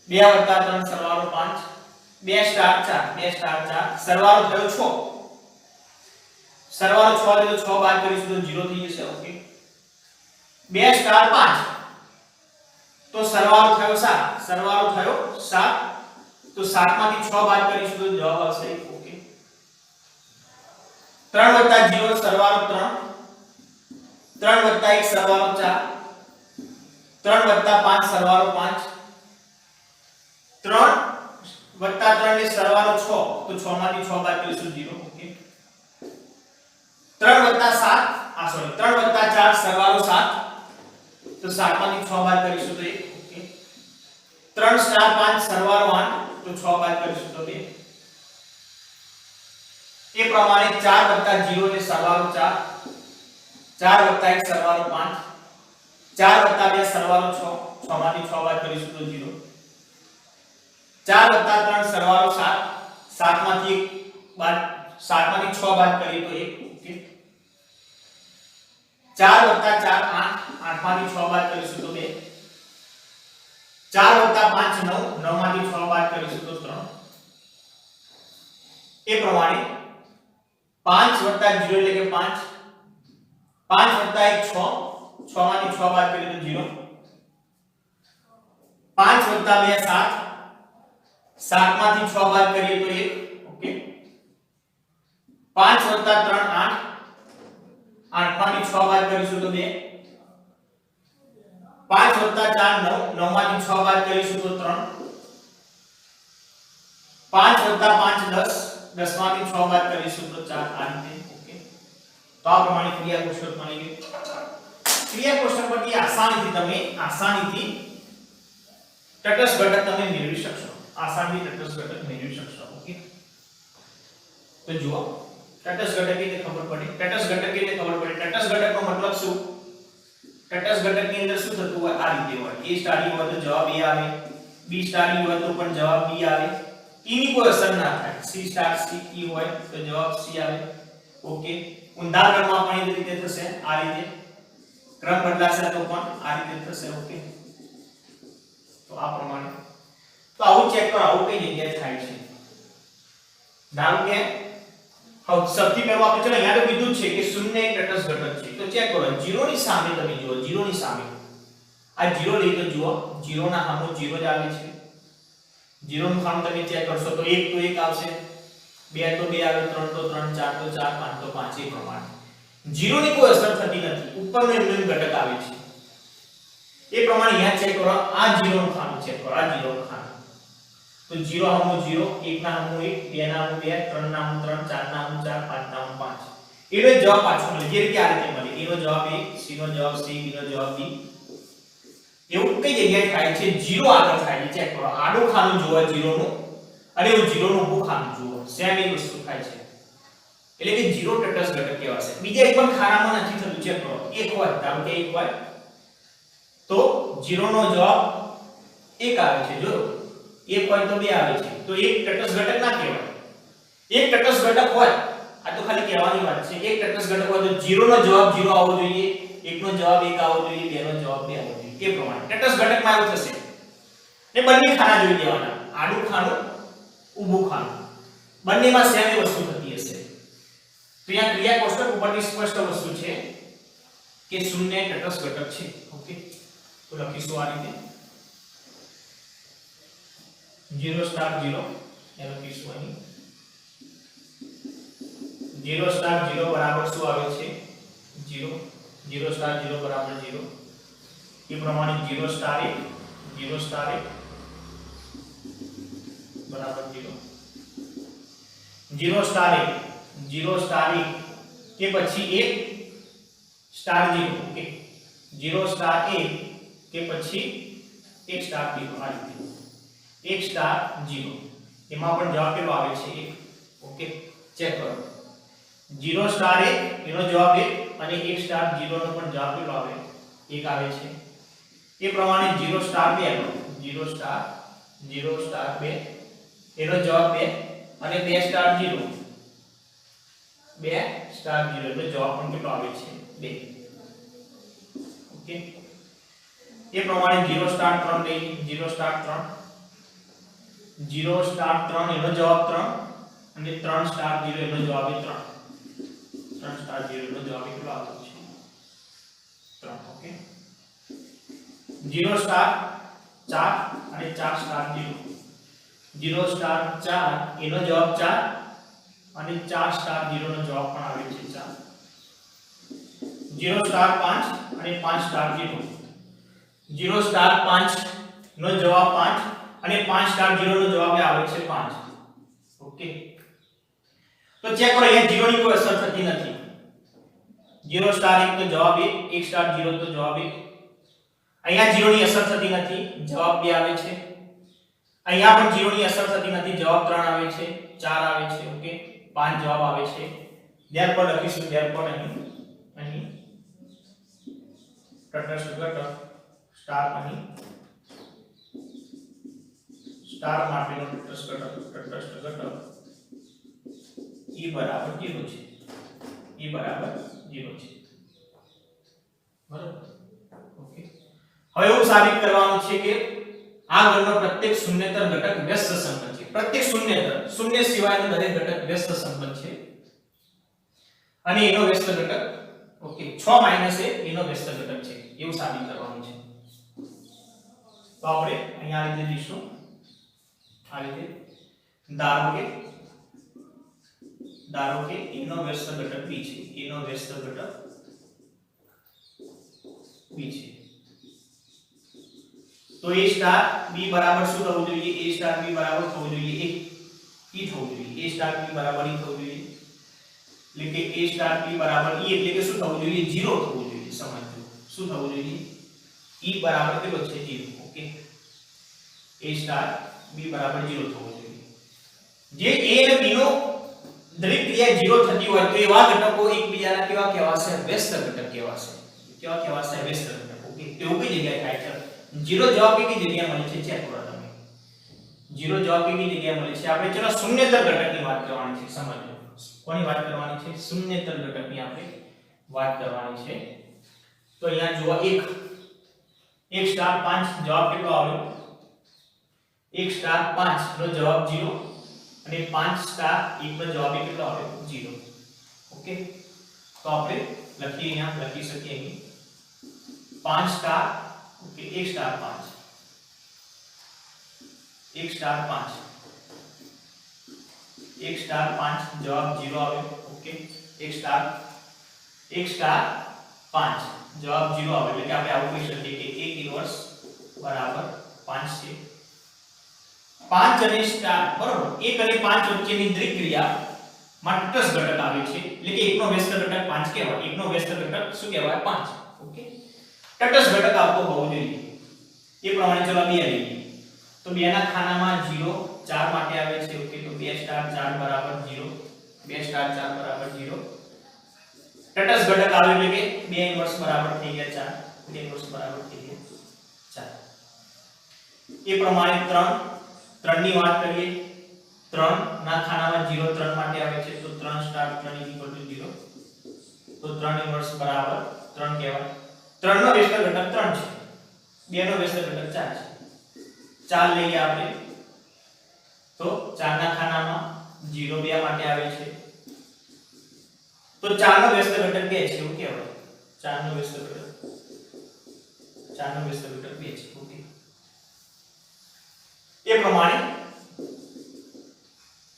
Speaker 1: 2 વત્તા 3 સરવાળો 5. 2 સ્ટાર 4 2 સ્ટાર 4 સરવાળો થયો 6. સરવાળો 6 એટલે 6 બાદ કરીશું તો 0 થઈ જશે. ઓકે, 2 સ્ટાર 5 તો સરવાળો થયો 7. સરવાળો થયો 7 તો 7 માંથી 6 બાદ કરીશું તો જવાબ આવશે 1. ઓકે, 3 વત્તા 0 સરવાળો 3. 3 વત્તા 1 સરવાળો 4. 3 વત્તા 5 સરવાળો 5. 3 વત્તા 3 એટલે સરવાળો 6 તો 6 માંથી 6 બાદ કરીશું 0. ઓકે, 3 વત્તા 7 3 વત્તા 4 સરવાળો 7 તો 7 માંથી 6 બાદ કરીશું તો 1. ઓકે, 3 સ્ટાર 5 સરવાળો 8 તો 6 બાદ કરીશું તો 2. એ પ્રમાણે 4 વત્તા 0 એટલે સરવાળો 4. 4 વત્તા 1 સરવાળો 5. 4 વત્તા 2 સરવાળો 6. 6 માંથી 6 બાદ કરીશું તો 0. 4 + 3 સરવાળો 7, 7 માંથી 1 બાદ 7 માંથી 6 બાદ કરીએ તો 1, ઓકે 4 + 4 8, 8 માંથી 6 બાદ કરીશું તો 2, 4 + 5 9, 9 માંથી 6 બાદ કરીશું તો 3, એ પ્રમાણે 5 + 0 એટલે કે 5, 5 + 1 6, 6 માંથી 6 બાદ કરીએ તો 0, 5 + 2 7, 7 માંથી 6 બાદ કરીએ તો 1, ઓકે 5 + 3 8, 8 માંથી 6 બાદ કરીશું તો 2, 5 + 4 9, 9 માંથી 6 બાદ કરીશું તો 3, 5 + 5 10, 10 માંથી 6 બાદ કરીશું તો 4, આ રીતે, ઓકે તો આ પ્રમાણે ક્રિયા કોષ્ટક બની ગયું. ક્રિયા કોષ્ટક પરથી આસાનીથી તટસ્થ ઘટક તમે મેળવી શકશો, ઓકે તો જુઓ તટસ્થ ઘટક એટલે ખબર પડે. તટસ્થ ઘટકનો મતલબ શું? તટસ્થ ઘટકની અંદર શું થતું હોય? આ રીતે હોય. A સ્ટાર હોય તો જવાબ A આવે, B સ્ટાર હોય તો પણ જવાબ B આવે, E ની કોઈ અસર ના થાય. C સ્ટાર C E હોય તો જવાબ C આવે, ઓકે ઊંધા ક્રમમાં પણ એ રીતે થશે, આ રીતે ક્રમ બદલાશે તો પણ આ રીતે થશે, ઓકે તો આ પ્રમાણે. તો આવું ચેક કરો, આવું કઈ જગ્યાએ થાય છે. ધારો કે સૌથી પહેલા આપણે ચલો અહીંયા તો કીધું છે કે શૂન્ય એક તટસ્થ ઘટક છે, તો ચેક કરો 0 ની સામે તમે જુઓ, 0 ની સામે આ 0 લઈ તો જુઓ 0 ના સામે 0 જ આવે છે. 0 નું ખાનું તમે ચેક કરશો તો 1 તો 1 આવશે, 2 તો 2 આવે, 3 તો 3, 4 તો 4, 5 તો 5, એ પ્રમાણે 0 ની કોઈ અસર થતી નથી, ઉપરનો એમનો ઘટક આવે છે. એ પ્રમાણે અહીંયા ચેક કરો, આ 0 નું ખાનું ચેક કરો, આ 0 નું ખાનું તો 0 હામું 0, 1 ના હામું 1, 2 ના હામું 2, 3 ના હામું 3, 4 ના હામું 4, 5 ના હામું 5. એનો જવાબ પાછો મળે જે રીતે આ રીતે મળે. A નો જવાબ A, C નો જવાબ C, B નો જવાબ B. એવું કઈ જગ્યાએ થાય છે? 0 આગળ થાય છે. ચેક કરો, આડું ખાનું જોવા 0 નું અને એવું 0 નું ઊભું ખાનું જોવા, સેમ એ વસ્તુ થાય છે. એટલે કે 0 તટસ્થ ઘટક કહેવાશે. બીજા એક પણ ખાનામાં નથી થતું. ચેક કરો, 1 હોય, ધારો કે 1 હોય તો 0 નો જવાબ 1 આવે છે. જો 1 હોય તો 2 આવે છે, તો એક તટસ્થ ઘટક ના કહેવાય. એક તટસ્થ ઘટક હોય, આ તો ખાલી કહેવાની વાત છે. એક તટસ્થ ઘટક હોય તો 0 નો જવાબ 0 આવવો જોઈએ, 1 નો જવાબ 1 આવવો જોઈએ, 2 નો જવાબ 2 આવવો જોઈએ. એ પ્રમાણે તટસ્થ ઘટકમાં એવું થશે. ને બંને ખાના જોઈ લેવાના, આડું ખાનું, ઊભું ખાનું, બંનેમાં સેમ વસ્તુ થતી હશે. તો અહીંયા ક્રિયા કોષ્ટક ઉપરથી સ્પષ્ટ વસ્તુ છે કે શૂન્ય તટસ્થ ઘટક છે, ઓકે તો લખીશું આ રીતે 0 સ્ટાર 0 એ લખીશું અહીં 0 સ્ટાર 0 બરાબર શું આવે છે? 0, 0 સ્ટાર 0 બરાબર 0. એ પ્રમાણે 0 સ્ટાર 1, 0 સ્ટાર 1 બરાબર 0, 0 સ્ટાર 1, 0 સ્ટાર 1 કે પછી 1 સ્ટાર 0, ઓકે 0 સ્ટાર 1 કે પછી 1 સ્ટાર 0, આ રીતે 1 સ્ટાર 0 એમાં પણ જવાબ કેટલો આવે છે? 1, ઓકે ચેક કરો 0 સ્ટાર 1 એનો જવાબ 1 અને 1 સ્ટાર 0 નો પણ જવાબ કેટલો આવે? 1 આવે છે. એ પ્રમાણે 0 સ્ટાર 2 નો 0 સ્ટાર 2 એનો જવાબ 2 અને 2 સ્ટાર 0, 2 સ્ટાર 0 એનો જવાબ પણ કેટલો આવે છે? 2, ઓકે. એ પ્રમાણે 0 સ્ટાર 3 લઈ, 0 સ્ટાર 3, 0 સ્ટાર 3 એનો જવાબ 3 અને 3 સ્ટાર 0 એનો જવાબ 3, 3 સ્ટાર 0 એનો જવાબ કેટલો આવે છે? 3, ઓકે. 0 સ્ટાર 4 અને 4 સ્ટાર 0, 0 સ્ટાર 4 એનો જવાબ 4 અને 4 સ્ટાર 0 નો જવાબ પણ આવે છે 4. 0 સ્ટાર 5 અને 5 સ્ટાર 0, 0 સ્ટાર 5 નો જવાબ 5 અને 5 સ્ટાર 0 નો જવાબ આવે છે 5, ઓકે. તો ચેક કરો, અહીંયા 0 ની કોઈ અસર થતી નથી. 0 સ્ટાર 1 તો જવાબ 1, 1 સ્ટાર 0 તો જવાબ 1. અહીંયા 0 ની અસર થતી નથી, જવાબ 2 આવે છે. અહીંયા પણ 0 ની અસર થતી નથી, જવાબ 3 આવે છે, 4 આવે છે, ઓકે 5 જવાબ આવે છે. therefore લખીશું therefore અહીં તટસ્થ ઘટક સ્ટાર અહીં સ્ટાર માટેનો તટસ્થ ઘટક E બરાબર 0 છે. E બરાબર 0 છે. બરાબર. ઓકે. હવે એવું સાબિત કરવાનું છે કે આ ગણનો પ્રત્યેક શૂન્યેતર ઘટક વ્યસ્ત સંબંધ છે. પ્રત્યેક શૂન્ય સિવાયનો દરેક ઘટક વ્યસ્ત સંબંધ છે. અને એનો વ્યસ્ત ઘટક ઓકે 6 - a એનો વ્યસ્ત ઘટક છે એવું સાબિત કરવાનું છે. તો આપણે અહીંયા આ રીતે લઈશું. આ રીતે ધારો કે એનો વ્યસ્ત ઘટક b છે. એનો વ્યસ્ત ઘટક b છે. તો a સ્ટાર b બરાબર શું થવું જોઈએ? a સ્ટાર b બરાબર થવું જોઈએ e થવું જોઈએ. a સ્ટાર b બરાબર e થવું જોઈએ. એટલે કે a સ્ટાર b બરાબર e એટલે કે શું થવું જોઈએ? 0 થવું જોઈએ. સમજો શું થવું જોઈએ? e બરાબર કેટલો છે? 0. ઓકે. a સ્ટાર b બરાબર 0 થવું જોઈએ. જે a અને b નો દરેક ક્રિયા 0 થતી હોય તો એવા ઘટકો એકબીજાના કેવા કહેવાશે? વ્યસ્ત ઘટક કહેવાશે. કેવા કહેવાશે? વ્યસ્ત ઘટક. ઓકે. તો એવું કઈ જગ્યાએ થાય છે? 0 જવાબ કઈ જગ્યાએ મળે છે? ચેક કરો તમે. 0 જવાબ કઈ જગ્યાએ મળે છે? આપણે ચલો શૂન્યેતર ઘટકની વાત કરવાની છે. સમજો. કોની વાત કરવાની છે? શૂન્યેતર ઘટકની આપણે વાત કરવાની છે. તો અહીંયા જુઓ 1 સ્ટાર 5 જવાબ કેટલો આવ્યો? 1 સ્ટાર 5 નો જવાબ 0 અને 5 સ્ટાર 1 નો જવાબ કેટલો આવ્યો? 0. ઓકે. તો આપણે લખી શકીએ અહીં 5 star okay 1 star 5 1 star 5 1 star 5 જવાબ 0 આવ્યો. ઓકે. 1 સ્ટાર 5 જવાબ 0 આવે એટલે કે આપણે આવું કહી શકીએ કે 1 ઇન્વર્સ બરાબર 5 છે. 5 અને સ્ટાર બરોબર 1 અને 5 વચ્ચેની દ્વિ ક્રિયામાં તટસ્થ ઘટક આવે છે એટલે કે એકનો વ્યસ્ત ઘટક 5 કહેવાય. એકનો વ્યસ્ત ઘટક શું કહેવાય? 5. ઓકે. તટસ્થ ઘટક આપતો હોવો જોઈએ. એ પ્રમાણે ચલો 2 લઈએ. તો 2 ના ખાનામાં 0 4 માટે આવે છે. ઓકે. તો 2 સ્ટાર 4 બરાબર 0. 2 સ્ટાર 4 બરાબર 0. તટસ્થ ઘટક આવે એટલે કે 2 ઇન્વર્સ બરાબર થઈ ગયા 4. 2 ઇન્વર્સ બરાબર થઈ ગયા 4. એ પ્રમાણે 3 ની વાત કરીએ. 3 ના ખાનામાં 0 3 માટે આવે છે. તો 3 સ્ટાર 3 0. તો 3 ઇન્વર્સ બરાબર 3 કહેવાય. 3 નો વ્યસ્ત ઘટક 3 છે. 2 નો વ્યસ્ત ઘટક 4 છે. 4 લઈએ આપણે. તો 4 ના ખાનામાં 0 2 માટે આવે છે. તો 4 નો વ્યસ્ત ઘટક 2 છે એવું કહેવાય. 4 નો વ્યસ્ત ઘટક 2 છે. ઓકે. એ પ્રમાણે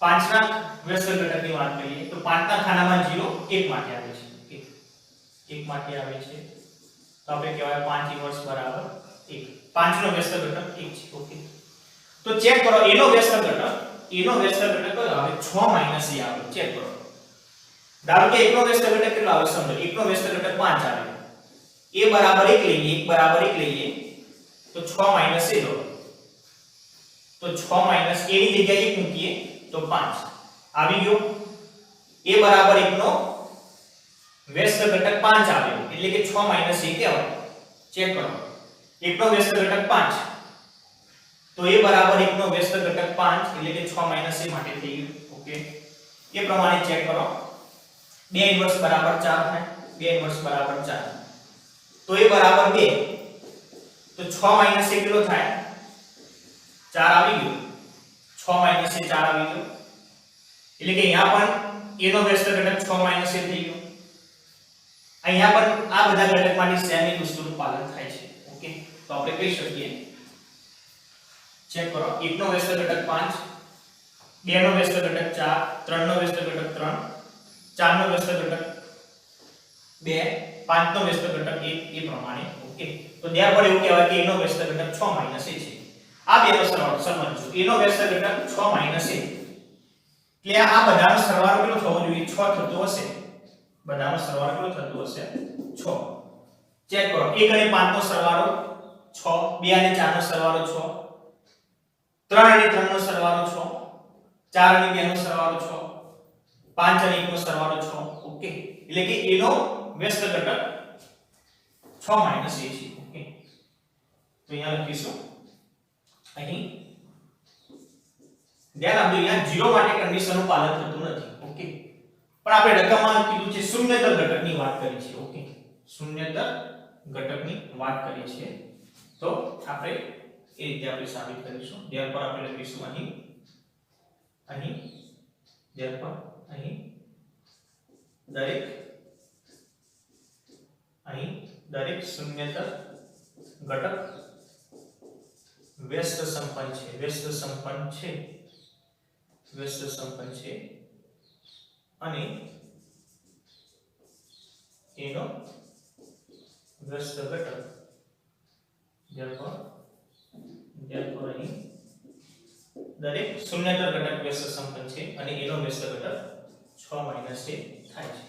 Speaker 1: 5 ના વ્યસ્ત ઘટકની વાત કરીએ તો 5 ના ખાનામાં 0 1 માટે આવે છે. ઓકે. 1 માટે આવે છે. તો આપણે કહેવાય 5 ઇન્વર્સ બરાબર 1. 5 નો વ્યસ્ત ઘટક 1 છે. ઓકે. તો ચેક કરો એનો વ્યસ્ત ઘટક કયો આવે? 6 - a આવે. ચેક કરો. ધારો કે એકનો વ્યસ્ત ઘટક કેટલો આવે? સમજો એકનો વ્યસ્ત ઘટક 5 આવે. a બરાબર 1 લઈએ. 1 બરાબર 1 લઈએ તો 6 - a લો. તો 6 - a ની જગ્યાએ 1 મૂકીએ તો 5 આવી ગયો. a બરાબર 1 નો વ્યસ્ત ઘટક 5 આવ્યો એટલે કે 6 - a કહેવાય. ચેક કરો. એકનો વ્યસ્ત ઘટક 5 તો a બરાબર 1 નો વ્યસ્ત ઘટક 5 એટલે કે 6 - a માટે થઈ ગયું. ઓકે. એ પ્રમાણે ચેક કરો. 2 ઇન્વર્સ બરાબર 4 થાય. 2 ઇન્વર્સ બરાબર 4 તો a બરાબર 2 તો 6 - a કેટલો થાય? 4 આવી ગયો. 6 - a 4 આવી ગયો એટલે કે અહીંયા પણ a નો વ્યસ્ત ઘટક 6 - a થઈ ગયો. અહીંયા પણ આ બધા ઘટક માટે સેમ એક વસ્તુનું પાલન થાય છે. ઓકે. તો આપણે કહી શકીએ ચેક કરો 1 નો વ્યસ્ત ઘટક 5 2 નો વ્યસ્ત ઘટક 4 3 નો વ્યસ્ત ઘટક 3 4 નો વ્યસ્ત ઘટક 2 5 નો વ્યસ્ત ઘટક 1 એ પ્રમાણે. ઓકે. તો ત્યાર પર એવું કહેવાય કે એનો વ્યસ્ત ઘટક 6 - a છે. આ બેનો સરવાળો સમજો. એનો વ્યસ્ત ઘટક 6 - a એટલે આ બધાનો સરવાળો કેટલો થવો જોઈએ? 6 થતો હશે. બધાનો સરવાળો કેટલો થતો હશે? 6. ચેક કરો 1 અને 5 નો સરવાળો 6 2 અને 4 નો સરવાળો 6 3 અને 3 નો સરવાળો 6 4 અને 2 નો સરવાળો 6 5 અને 1 નો સરવાળો 6. ઓકે. એટલે કે એનો વ્યસ્ત ઘટક 6 - a છે. ઓકે. તો અહીંયા લખીશું અહીં ધ્યાન આપજો અહીંયા 0 માટે કન્ડિશનનું પાલન થતું નથી. ઓકે, પણ આપણે રકમમાં કીધું છે શૂન્યતર ઘટકની વાત કરી છે. ઓકે, શૂન્યતર ઘટકની વાત કરી છે, તો આપણે એ રીતે આપણે સાબિત કરીશું. ત્યાર પર આપણે લખીશું અહીં ત્યાર પર અહીં દરેક શૂન્યતર ઘટક વ્યસ્ત સંપન્ન છે અને એનો વ્યસ્ત ઘટક therefore અહીં દરેક શૂન્યતર ઘટક વ્યસ્ત સંપન્ન છે અને એનો વ્યસ્ત ઘટક 6 - 1 થાય છે.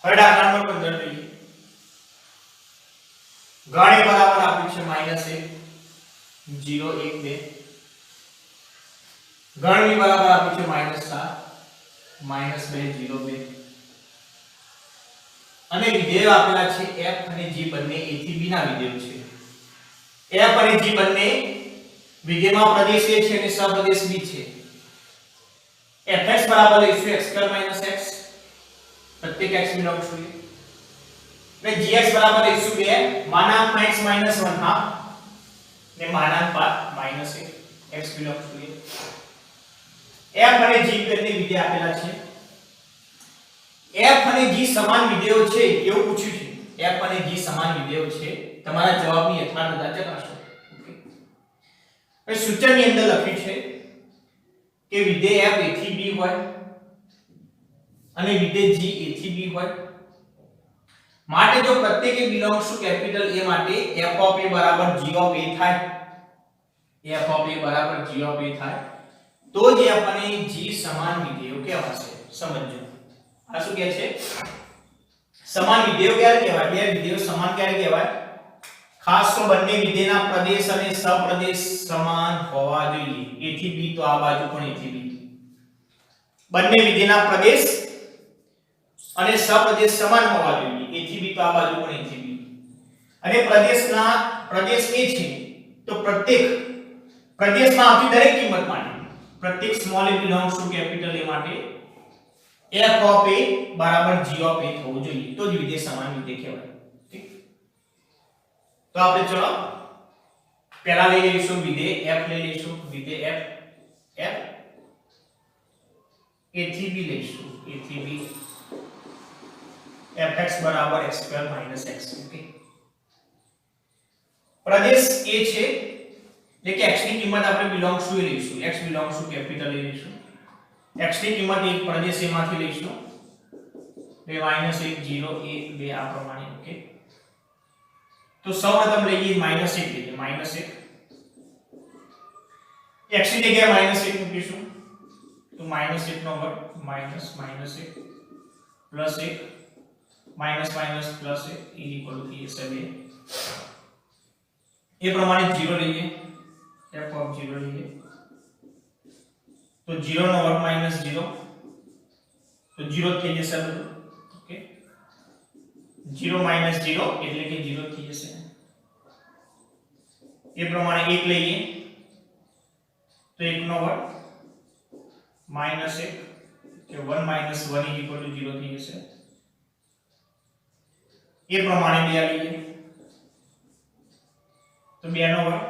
Speaker 1: હવે દાખલા નંબર 15 જોઈએ. ગણ બરાબર આપ્યું છે -1 0 1 2. ગણ બી બરાબર આપ્યું છે -7 -2 0 2. અને વિધેયો આપેલા છે f અને g બંને a થી b ના વિધેયો છે. f અને g બંને વિધેયમાં પ્રદેશ a છે અને સપ્રદેશ b છે. fx બરાબર લઈશું x2 - x प्रत्येक x belongs to a ને gx બરાબર લઈશું 2 માનાંક x - 1/2 ને માનાંક -1 x belongs to a. f અને g બંને વિધેય આપેલા છે. f અને g સમાન વિધેયો છે એવું પૂછ્યું છે. f અને g સમાન વિધેયો છે, તમારા જવાબની યથાર્થતા ચકાસો. ઓકે, હવે સૂચનની અંદર લખ્યું છે કે વિધેય f a થી b હોય અને વિધેય g a થી b હોય માટે જો પ્રત્યેક a belongs to capital A માટે f of a બરાબર g of a થાય, f of a બરાબર g of a થાય તો જ f અને g સમાન વિધેયો કહેવાશે. સમજો આ શું કહે છે? સમાન વિધેયો ક્યારે કહેવાય? બે વિધેયો સમાન ક્યારે કહેવાય? ખાસ તો બંને વિધેયના પ્રદેશ અને સપ્રદેશ સમાન હોવા જોઈએ. a થી b તો આ બાજુ પણ a થી b. બંને વિધેયના પ્રદેશ અને સપ્રદેશ સમાન હોવા જોઈએ. a થી b તો આ બાજુ પણ a થી b. અને પ્રદેશ એ છે તો પ્રત્યેક પ્રદેશમાં આવતી દરેક કિંમત માટે પ્રત્યેક small a belongs to capital A માટે f of a બરાબર g of a થવું જોઈએ, તો જ વિધેય સમાન વિધેય કહેવાય. ઠીક, તો આપણે ચલો પહેલા લઈ લઈશું વિધેય f લઈ લઈશું. વિધેય f a થી b લઈશું. a થી b fx બરાબર x2 - x. Okay, Pradesh a છે એટલે કે x ની કિંમત આપણે belongs to a લઈશું. x belongs to capital A લઈશું. x ની કિંમત એક પ્રદેશ a માંથી લઈશું. 2 - 1 0 1 2 આ પ્રમાણે. ઓકે, તો સૌપ્રથમ લઈએ -1 લઈએ. -1 x ની જગ્યાએ -1 મૂકીશું તો -1 નો વર્ગ -1 + 1 -+ + 1 = 2. એ પ્રમાણે 0 લઈએ, f of 0 લઈએ તો 0 નો વર્ગ -0 તો 0 થઈ જશે બધું. ઓકે, 0 - 0 એટલે કે 0 થઈ જશે. એ પ્રમાણે 1 લઈએ તો 1 નો વર્ગ -1 કે 1 - 1 = 0 થઈ જશે. એ પ્રમાણે 2 લઈએ તો 2 નો વર્ગ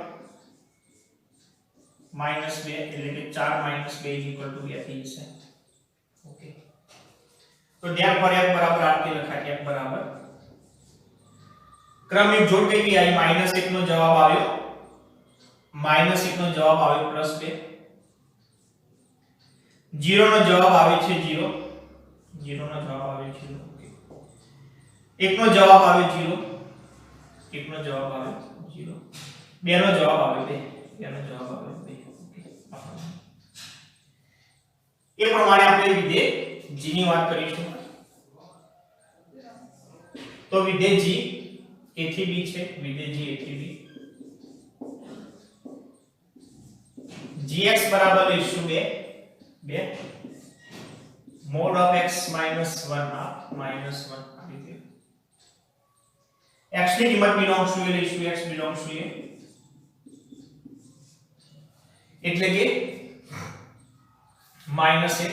Speaker 1: -2 એટલે કે 4 - 2 = 2 થઈ જશે. ઓકે, તો ધ્યાન પર f બરાબર આટલી લખાય. f બરાબર ક્રમિક જોડ કઈ ગઈ? -1 નો જવાબ આવ્યો +2. 0 નો જવાબ આવે છે 0. 0 નો જવાબ આવે છે 0. ઓકે, 1 નો જવાબ આવે 0. 1 નો જવાબ આવે 0. 2 નો જવાબ આવે 2. 2 નો જવાબ આવે 2. ઓકે, એ પ્રમાણે આપણે વિધેય g ની વાત કરીશું. તો વિધેય g a થી b છે. વિધેય g a થી b gx બરાબર લઈશું 2 mod of x minus 1 half minus 1 આ રીતે x ની કિંમત belongs to a લઈશું x belongs to a એટલે કે -1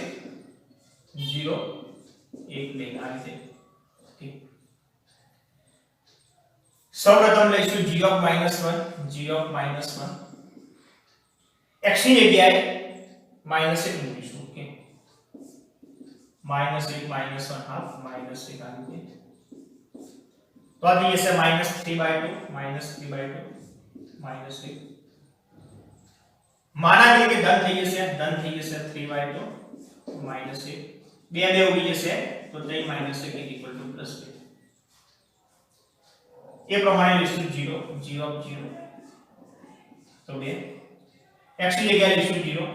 Speaker 1: 0 1 2 આ રીતે ઠીક સૌપ્રથમ લઈશું g of -1 x ની જગ્યાએ -1 મૂકીશું ઓકે -1 -1 half -1 આ રીતે तो आ ये से -3/2 -1 माना के धन થઈ જશે 3/2 -1 બે બે ઉડી જશે તો 3 -1 +2 એ પ્રમાણે લઈશું 0 g of 0 તો 2 x ની જગ્યાએ લઈશું 0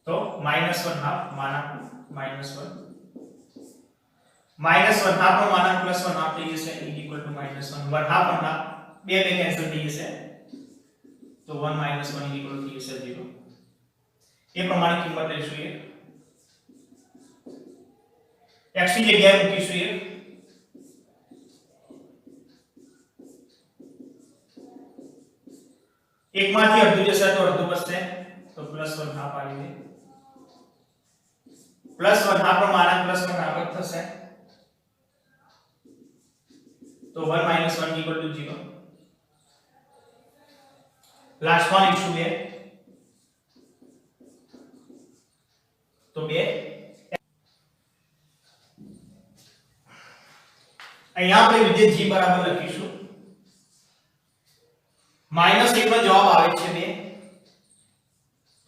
Speaker 1: तो -1 हाफ माना -1 -1 हाफ નો માનાંક +1 હાફ થઈ જશે = -1 1 હાફ અને બે બે કેન્સલ થઈ જશે તો 1 - 1 = થઈ જશે 0 એ પ્રમાણે કિંમત લઈશું x ની જગ્યાએ મૂકીશું 1 માંથી અડધું જશે તો અડધું બચશે તો +1 હાફ આવી ગઈ +1 હાફ નો માનાંક +1 હાફ થશે तो 1 - 1 = 0 लास्ट वन इशू है तो 2 અહીંયા આપણે વિધેય g બરાબર લખીશું -1 નો જવાબ આવે છે 2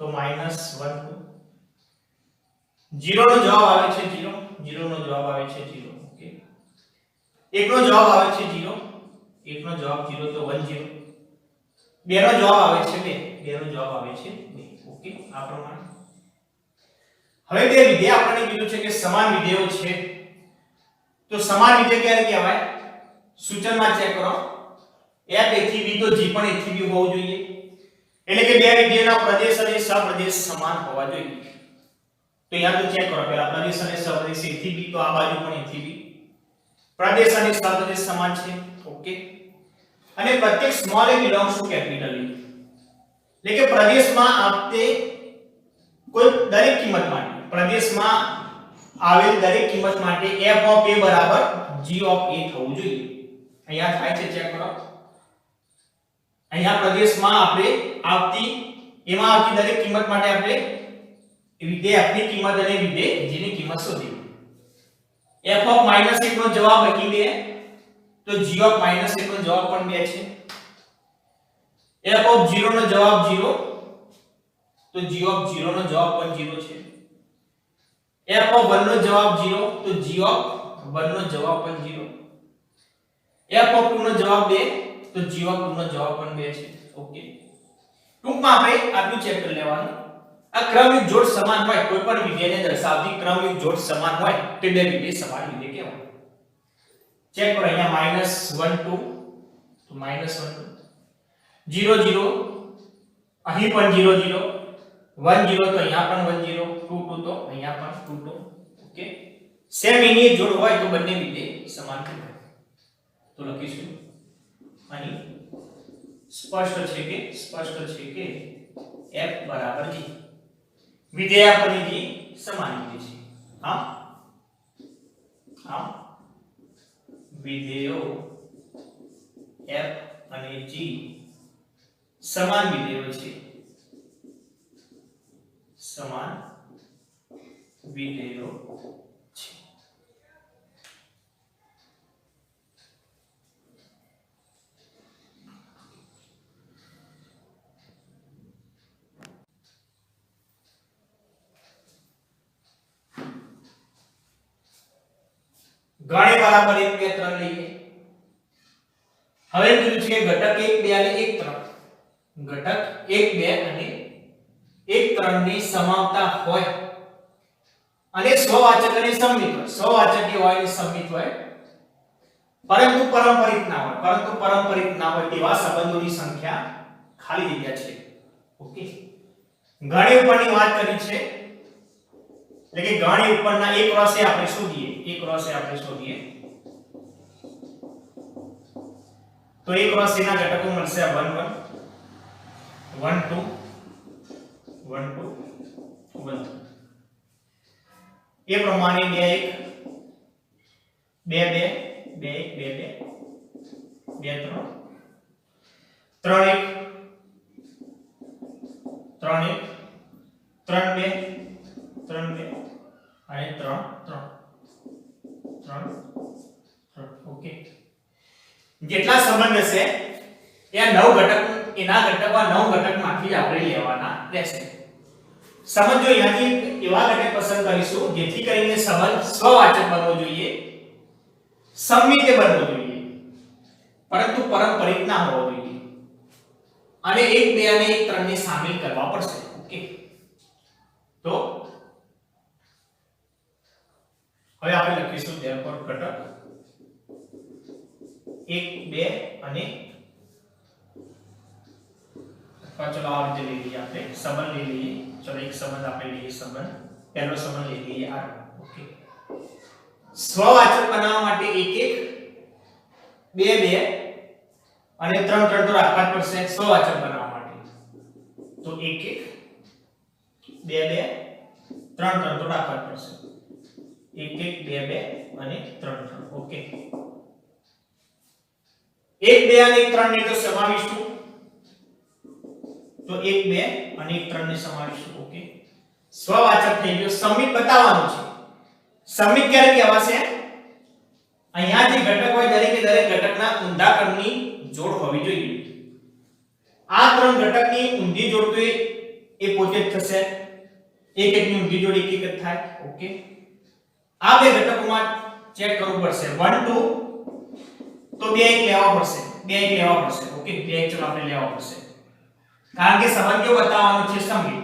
Speaker 1: તો -1 2 0 નો જવાબ આવે છે 0 0 નો જવાબ આવે છે 0 ઓકે 1 નો જવાબ આવે છે 0 1 નો જવાબ 0 તો 1 0 2 નો જવાબ આવે છે 2 2 નો જવાબ આવે છે 2 ઓકે આ પ્રમાણે હવે બે વિધેય આપણને કીધું છે કે સમાન વિધેયો છે તો સમાન વિધેય ક્યારે કહેવાય સૂચનમાં ચેક કરો f a થી b તો g પણ a થી b હોવું જોઈએ એટલે કે બે વિધેયના પ્રદેશ અને સપ્રદેશ સમાન હોવા જોઈએ તો યાદ તો ચેક કરો પહેલા પ્રદેશ અને સપ્રદેશ a થી b તો આ બાજુ પણ a થી b प्रदेश અને સપ્રદેશ સમાન છે ઓકે અને પ્રત્યેક small a belongs to capital A એટલે કે પ્રદેશમાં આપતે કોઈ દરેક કિંમત માટે પ્રદેશમાં આવેલ દરેક કિંમત માટે f of a બરાબર g of a થવું જોઈએ અહીંયા થાય છે ચેક કરો અહીંયા પ્રદેશમાં આપણે આવતી એમાં આવતી દરેક કિંમત માટે આપણે વિધેય f ની કિંમત અને વિધેય g ની કિંમત શોધવી f of -1 નો જવાબ લખી દે તો g of -1 નો જવાબ પણ 2 છે f of 0 નો જવાબ 0 તો g of 0 નો જવાબ પણ 0 છે f of 1 નો જવાબ 0 તો g of 1 નો જવાબ પણ 0 f of 2 નો જવાબ 2 તો g of 2 નો જવાબ પણ 2 છે ઓકે ટૂંકમાં આપણે આટલું ચેક કરી લેવાનું આ ક્રમયુક્ત જોડ સમાન હોય કોઈ પણ વિધેયને દર્શાવતી ક્રમયુક્ત જોડ સમાન હોય તો બે વિધેય સમાન વિધેય કહેવાય ચેક કરો અહીંયા -1 2 તો -1 2 0 0 અહીં પણ 0 0 1 0 તો અહીંયા પણ 1 0 2 2 તો અહીંયા પણ 2 2 ઓકે સેમ એની જોડ હોય તો બંને વિધેય સમાન કહેવાય તો લખીશું અહીં સ્પષ્ટ છે કે f બરાબર g વિધેય આપણને g સમાન વિધેય છે હા વિધેયો f અને g સમાન વિધેયો છે સમાન વિધેયો છે ગણે બરાબર 1 2 3 લઈએ હવે કીધું છે ઘટક 1 2 અને 1 3 ઘટક 1 2 અને 1 3 ની સમાવતા હોય અને સ્વવાચક અને સંમિત હોય સ્વવાચક હોય અને સંમિત હોય પરંતુ પારંપરિક ના હોય તેવા સંબંધોની સંખ્યા ખાલી જગ્યા છે. ઓકે, ગણી ઉપરની વાત કરી છે, એટલે કે ગણી ઉપરના એક ક્રોસે આપણે શોધીએ તો એક ક્રોસ ના ઘટકો મળશે 1 1 1 2 1 2 1 એ પ્રમાણે 2 1 2 2 2 1 2 3 3 1 3 1 3 1 3 2 3 2 અને 3 3 ઓકે. જેટલા સંબંધ હશે એ 9 ઘટક એના ઘટકો 9 ઘટકમાંથી આપણે લેવાના રહેશે. સમજો અહીંયાથી એવા ઘટક પસંદ કરીશું જેથી કરીને સંબંધ સ્વવાચક બનવો જોઈએ, સંમિતે બનવો જોઈએ, પરંતુ પારંપરિક ના હોવો જોઈએ, અને 1 2 અને 1 3 ને શામેલ કરવા પડશે. ઓકે, તો હવે આપણે લખીશું therefore ઘટક 1 2 અને ચલો આ રીતે લઈ લઈએ, આપણે સંબંધ લઈ લઈએ. ચલો એક સંબંધ આપણે લઈએ, સંબંધ પહેલો સંબંધ લઈ લઈએ r. ઓકે, સ્વવાચક બનાવવા માટે 1 1 2 2 અને 3 3 તો રાખવા જ પડશે સ્વવાચક બનાવવા માટે. તો 1 1 2 2 3 3 તો રાખવા જ પડશે. 1 1 2 2 અને 3 3. ઓકે, 1 2 અને 3 ને તો સમાવીશું, તો 1 2 અને 3 ને સમાવીશું. ઓકે, સ્વવાચક થઈ ગયો. સંમિત બતાવવાનું છે. સંમિત ક્યારે કહેવાશે? અહીંયા જે ઘટક હોય દરેકે દરેક ઘટકના ઊંધા ક્રમની જોડ હોવી જોઈએ. આ 3 ઘટકની ઊંધી જોડ તો એ પોતે જ થશે. 1 1 ની ઊંધી જોડ 1 1 જ થાય. ઓકે, આ બે ઘટકોમાં ચેક કરવું પડશે. 1 2 તો 2 1 લેવા પડશે. ઓકે, 2 1 ચલો આપણે લેવા પડશે, કારણ કે સંબંધ કેવો બતાવવાનો છે? સંમિત.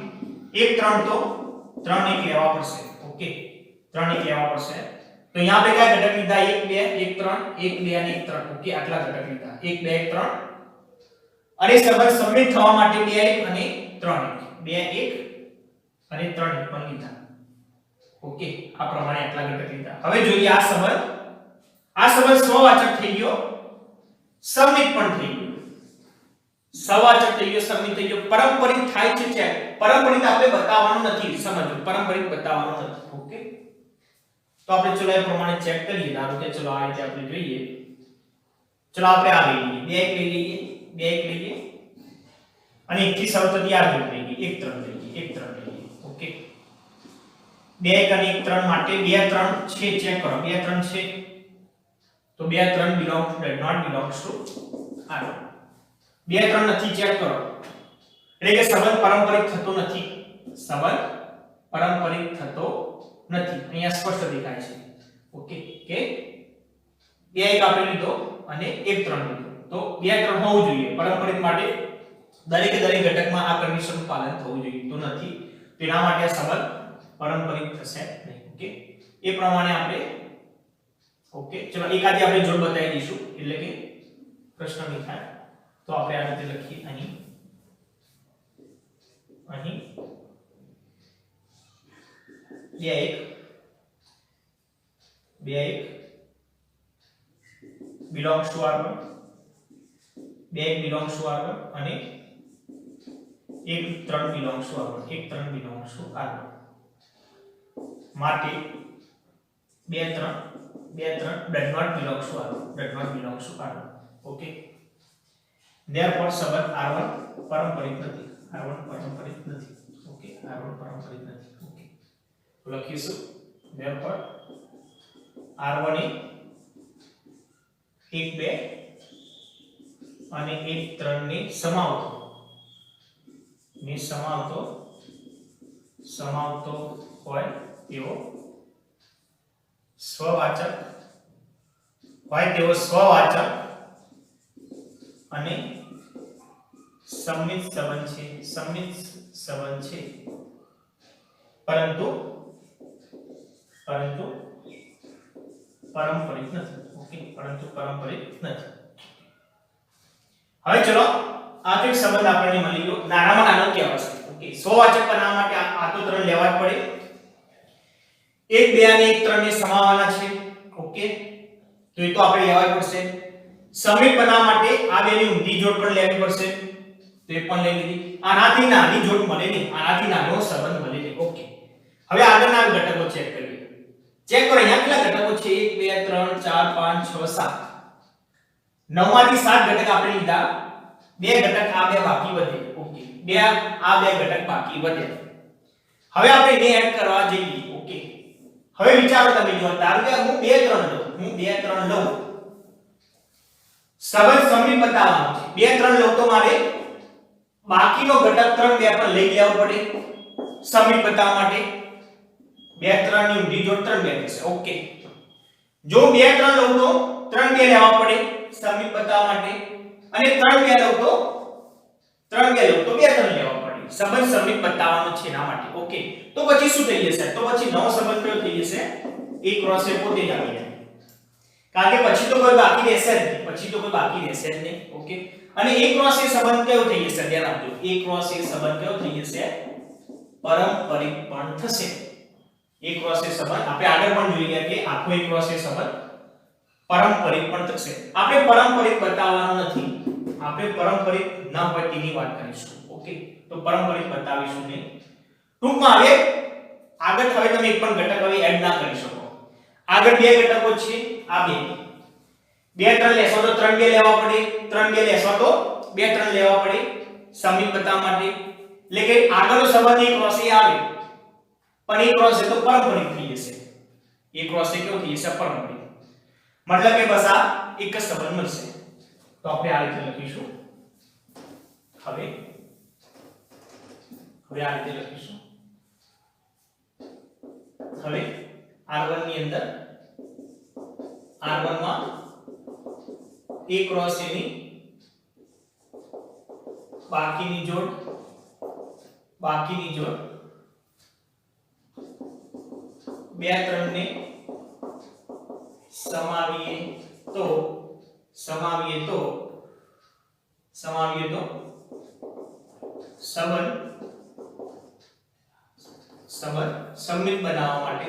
Speaker 1: 1 3 તો 3 1 લેવા પડશે. ઓકે, 3 1 લેવા પડશે. તો અહીંયા આપણે કયા ઘટક લીધા? 1 2 1 3 1 2 અને 1 3. ઓકે, આટલા ઘટક લીધા. 1 2 1 3 અને સંબંધ સંમિત થવા માટે 2 1 અને 3 1 2 1 અને 3 1 પણ લીધા. ઓકે, આ પ્રમાણે આટલા ઘટક લીધા. હવે જોઈએ આ સંબંધ સ્વવાચક થઈ ગયો, સંમિત પણ થઈ ગયો. સ્વવાચક થઈ ગયો, સંમિત થઈ ગયો. પારંપરિક થાય છે ચેક. પારંપરિક આપણે બતાવવાનું નથી, સમજો, પારંપરિક બતાવવાનું નથી. ઓકે, તો આપણે ચલો એ પ્રમાણે ચેક કરીએ. ધારો કે ચલો આ રીતે આપણે જોઈએ. ચલો આપણે આ લઈ લઈએ, 2 1 લઈ લઈએ, 2 1 લઈએ અને 1 થી શરૂ થતી આ જોડ લઈ લઈએ, 1 3 લઈ લઈએ, 1 3 લઈ લઈએ. ઓકે, 2 1 અને 1 3 માટે 2 3 છે, ચેક કરો. 2 3 છે તો 2 3 belongs does not belongs to r. 2 3 નથી, ચેક કરો. એટલે કે સંબંધ પારંપરિક થતો નથી. અહીંયા સ્પષ્ટ દેખાય છે. ઓકે, કે 2 1 આપણે લીધો અને 1 3 લીધો, તો 2 3 હોવું જોઈએ. પારંપરિક માટે દરેક ઘટકમાં આ કન્ડિશનનું પાલન થવું જોઈએ, તો નથી. તેના માટે આ સંબંધ પારંપરિક થશે નહીં. ઓકે, એ પ્રમાણે આપણે ઓકે, ચલો એકાદી આપણે જોડ બતાવી દઈશું, એટલે કે પ્રશ્ન નહીં થાય. તો આપણે આ રીતે લખીએ. અહીં 2 1 belongs to r1, 2 1 belongs to r1 અને 1 3 belongs to r1, 1 3 belongs to r1. માટે 2 3 does not belongs to r1. Okay, therefore સંબંધ r1 પારંપરિક નથી. ઓકે, r1 પારંપરિક નથી. ઓકે, તો લખીશું therefore r1 એ 1 2 અને 1 3 ને સમાવતો હોય તેવો સ્વવાચક અને સંમિત સંબંધ છે, પરંતુ પારંપરિક નથી. ઓકે, પરંતુ પારંપરિક નથી. હવે ચલો આ તો એક સંબંધ આપણને મળી ગયો. નાનામાં નાનો કહેવાશે. ઓકે, સ્વવાચક બનાવવા માટે આ તો ત્રણ લેવા જ પડે. 1 2 અને 1 3 ને સમાવવાના છે. ઓકે, તો એ તો આપણે લેવા જ પડશે. સમિત બનાવવા માટે આ બેની ઊંધી જોડ પણ લેવી પડશે. તો એ પણ લઈ લીધી. આનાથી નાની જોડ મળે નહીં, આનાથી નાનો સંબંધ મળે નહીં. ઓકે, હવે આગળના ઘટકો ચેક કરીએ. ચેક કરો અહીંયા કેટલા ઘટકો છે? 1 2 3 4 5 6 7. 9 માંથી 7 ઘટક આપણે લીધા. બે ઘટક આ બે બાકી વધે. ઓકે, બે આ બે ઘટક બાકી વધે. હવે આપણે એને એડ કરવા જઈએ. ઓકે, હવે વિચારો તમે, જો ધારો કે હું 2 3 લઉં, હું 2 3 લઉં, સંબંધ સમિત બતાવવાનો છે. 2 3 લઉં તો મારે બાકીનો ઘટક 3 2 પર લઈ લેવો પડે સમિત બતાવવા માટે. 2 3 ની ઊંધી જોડ 3 2 થશે. ઓકે, જો 2 3 લઉં તો 3 2 લેવા પડે સમિત બતાવવા માટે, અને 3 2 લઉં તો 2 3 લેવા પડે સંબંધ સમિત બતાવવાનો છે એના માટે. ઓકે, તો પછી શું થઈ જશે? તો પછી નવો સંબંધ કયો થઈ જશે? A ક્રોસ A પોતે જ આવી જાય, કારણ કે પછી તો કોઈ બાકી રહેશે જ નહીં. ઓકે, અને A ક્રોસ A સંબંધ કયો થઈ જશે? ધ્યાન આપજો. A ક્રોસ A સંબંધ કયો થઈ જશે? પારંપરિક પણ થશે. A ક્રોસ A સંબંધ આપણે આગળ પણ જોઈ ગયા કે આખો A ક્રોસ A સંબંધ પારંપરિક પણ થશે. આપણે પારંપરિક બતાવવાનો નથી, આપણે પારંપરિક ન હોય તેની વાત કરીશું. ઓકે, તો પારંપરિક બતાવીશું નહીં. ટૂંકમાં હવે આગળ હવે તમે એક પણ ઘટક હવે એડ ના કરી શકો. આગળ બે ઘટકો છે, આ બે 2 3 લેશો તો 3 2 લેવા પડે, 3 2 લેશો તો 2 3 લેવા પડે સમિત બતાવવા માટે. એટલે કે આગળનો સંબંધ A ક્રોસ A આવે, પણ A ક્રોસ A તો પારંપરિક થઈ જશે. A ક્રોસ A કેવો થઈ જશે? પારંપરિક. મતલબ કે બસ આ એક જ સંબંધ મળશે. તો આપણે આ રીતે લખીશું. હવે આ રીતે લખીશું. હવે R1 ની અંદર R1 માં A ક્રોસ A ની બાકીની જોડ 2 3 ને સમાવીએ તો સંબંધ સમિત બનાવવા માટે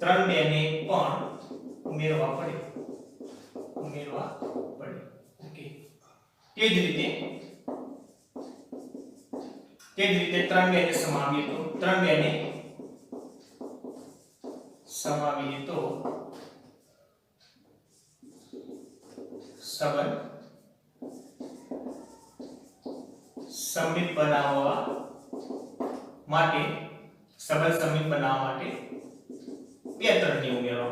Speaker 1: 3 2 ને પણ ઉમેરવા પડે. ઓકે, તે જ રીતે 3 2 ને સમાવીએ તો સંબંધ સમિત બનાવવા માટે 2 3 ને ઉમેરવા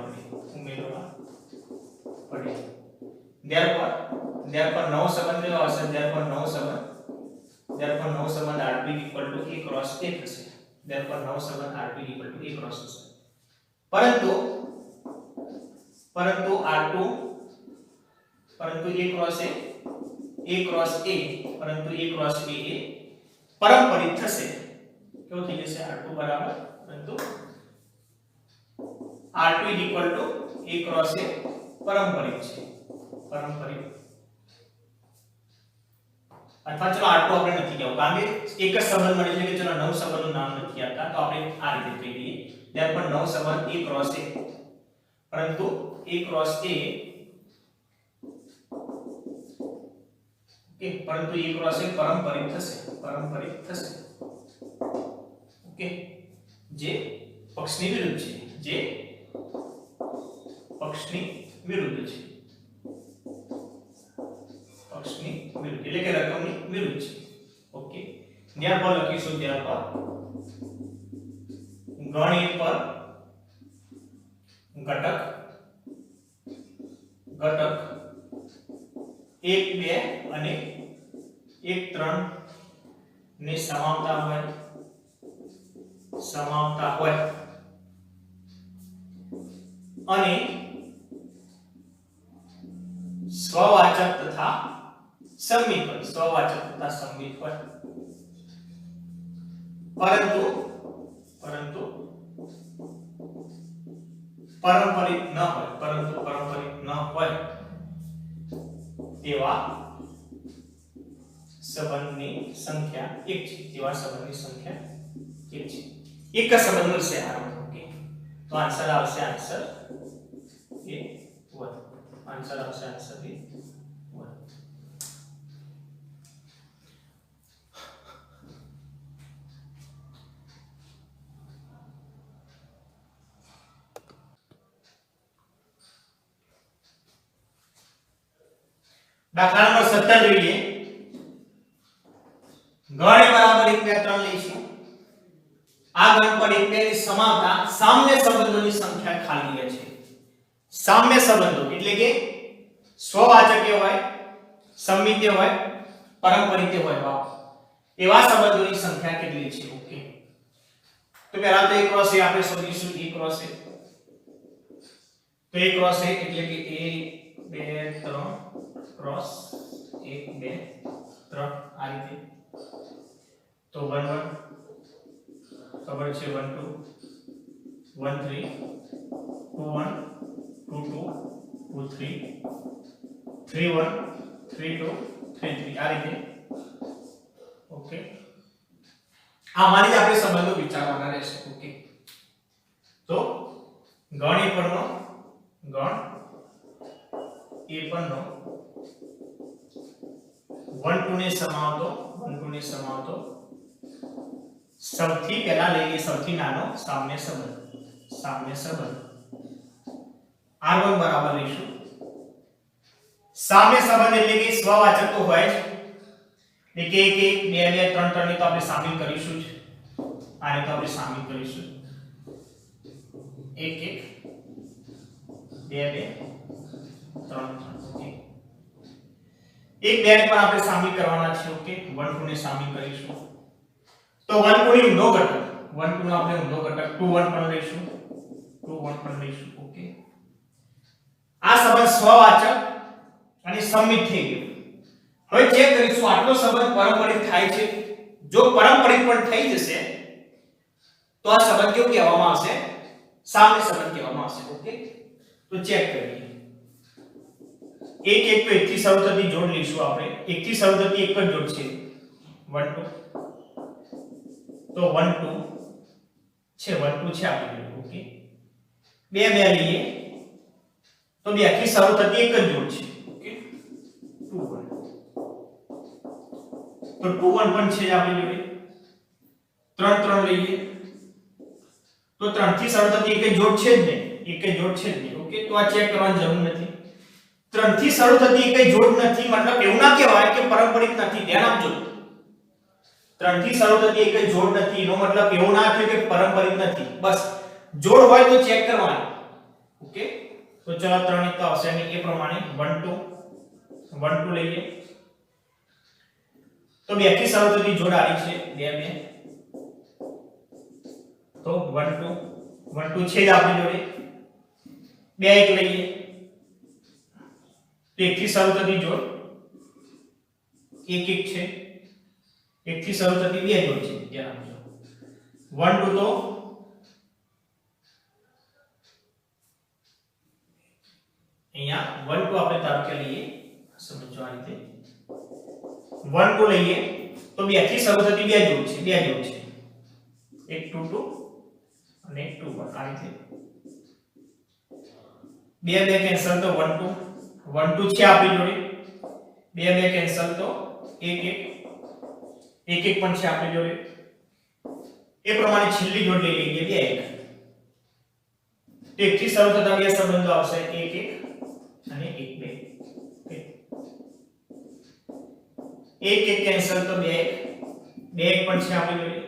Speaker 1: પડે. therefore નવો સંબંધ કયો આવશે? નવો સંબંધ R2 A ક્રોસ A થશે. નવો સંબંધ R2 A ક્રોસ થશે. પરંતુ R2 A ક્રોસ A પરંતુ A ક્રોસ A એ પારંપરિક થશે. કેવું થઈ જશે? R2 બરાબર, પરંતુ R2 A ક્રોસ A પારંપરિક છે. અથવા ચલો R2 આપણે નથી કહેવું, કારણ કે એક જ સંબંધ મળે છે કે ચલો નવ સંબંધનું નામ નથી આપતા, તો આપણે આ રીતે કહી દઈએ. ત્યાર પર નવ સંબંધ A ક્રોસ A, પરંતુ A ક્રોસ A પરંતુ A ક્રોસ A પારંપરિક થશે. ઓકે, જે પક્ષની વિરુદ્ધ છે. એટલે કે રકમની વિરુદ્ધ છે. ઓકે, ત્યાર પર લખીશું ગણ A પર ઘટક 1 2 અને 1 3 ને સમાવતા હોય અને સ્વવાચક તથા સંમિત હોય. પરંતુ પરંતુ પારંપરિક ન હોય, પરંતુ પારંપરિક ન હોય તેવા સંબંધની સંખ્યા 1 છે, તેવા સંબંધની સંખ્યા 1 છે. એક સંબંધ મળશે આનો. ઓકે, તો આન્સર આવશે આન્સર એ 1. આન્સર આવશે આન્સર એ 1. દાખલા નંબર 17 જોઈએ. ગણ બરાબર 1 2 3 લઈશું. આ ગણ પર 1 2 ની સમાવતા સામ્ય સંબંધોની સંખ્યા ખાલી રહે છે. સામ્ય સંબંધો એટલે કે સ્વવાચકીય હોય, સંમિતીય હોય, પારંપરિક હોય, વાહ, એવા સંબંધોની સંખ્યા કેટલી છે? ઓકે, તો પહેલા તો એક ક્રોસ એ આપણે શોધીશું. એક ક્રોસ એ તો એક ક્રોસ એ એટલે કે 1 2 3 ક્રોસ 1 2 3 આ રીતે. તો 1 1 ખબર છે, 1 2 1 3 2 1 2 2 2 3 3 1 3 2 3 3 આ રીતે. ઓકે, આમાંથી આપણે સંબંધો વિચારવાના રહેશે. ઓકે, તો ગણ એ પરનો 1 2 ને સમાવતો સૌથી પહેલા લઈએ સૌથી નાનો સામ્ય સંબંધ R1 બરાબર લઈશું. સામ્ય સંબંધ એટલે કે સ્વવાચક તો હોય જ, એટલે કે 1 1 2 2 3 3 ને તો આપણે શામિલ કરીશું જ. આને તો આપણે શામિલ કરીશું 1 1 2 2 3 3. ઓકે, 1 2 ને પણ આપણે શામિલ કરવાના છે. ઓકે, 1 2 ને શામિલ કરીશું. તો 1 2 ની ઊંધો ઘટક 1 2 નો આપણે ઊંધો ઘટક 2 1 પણ લઈશું. 2 1 પણ લઈશું. ઓકે, આ સંબંધ સ્વવાચક અને સંમિત થઈ ગયો. હવે ચેક કરીશું આટલો સંબંધ પારંપરિક થાય છે. જો પારંપરિક પણ થઈ જશે તો આ સંબંધ કેવું કહેવામાં આવશે? સામ્ય સંબંધ કહેવામાં આવશે. ઓકે, તો ચેક કરીએ. 1 1 તો 1 થી શરૂ થતી જોડ લઈશું આપણે. 1 થી શરૂ થતી એક જ જોડ છે 1 2. તો 1 2 છે, 1 2 છે આપણે. ઓકે, 2 2 લઈએ તો 2 થી શરૂ થતી એક જ જોડ છે. ઓકે, 2 1 તો 2 1 પણ છે આપણી જોડે. 3 3 લઈએ તો 3 થી શરૂ થતી એક જ જોડ છે જ ને, એક જ જોડ છે જ ને. ઓકે, તો આ ચેક કરવાની જરૂર નથી. 3 થી શરૂ થતી એક જ જોડ નથી મતલબ એવું ના કહેવાય કે પારંપરિક નથી. ધ્યાન આપજો, 3 થી શરૂ થતી એક જ જોડ નથી એનો મતલબ એવું ના થયું કે પારંપરિક નથી. બસ જોડ હોય તો ચેક કરવાની. ઓકે, તો ચલો 3 એક તો આવશે ને એ પ્રમાણે 1 2 લઈએ તો 2 થી શરૂ થતી જોડ આવી છે 2 2. તો 1 2 છે જ આપણી જોડે. 2 1 લઈએ તો 1 થી શરૂ થતી જોડ 1 1 છે. 1 થી શરૂ થતી બે જોડ છે. ધ્યાન આપજો. 1 2 તો અહીંયા 1 2 આપણે ધારો કે લઈએ, સમજો આ રીતે 1 2 લઈએ તો 2 થી શરૂ થતી બે જોડ છે. 1 2 2 અને 2 1 આ રીતે. 2 2 કેન્સલ તો 1 2 છે આપણી જોડે. 2 2 કેન્સલ તો 1 1 પણ છે આપણી જોડે. એ પ્રમાણે છેલ્લી જોડ લઈ લઈએ 2 1. 1 થી શરૂ થતા બે સંબંધો આવશે 1 1 અને 1 2. 1 1 કેન્સલ તો 2 1 પણ છે આપણી જોડે.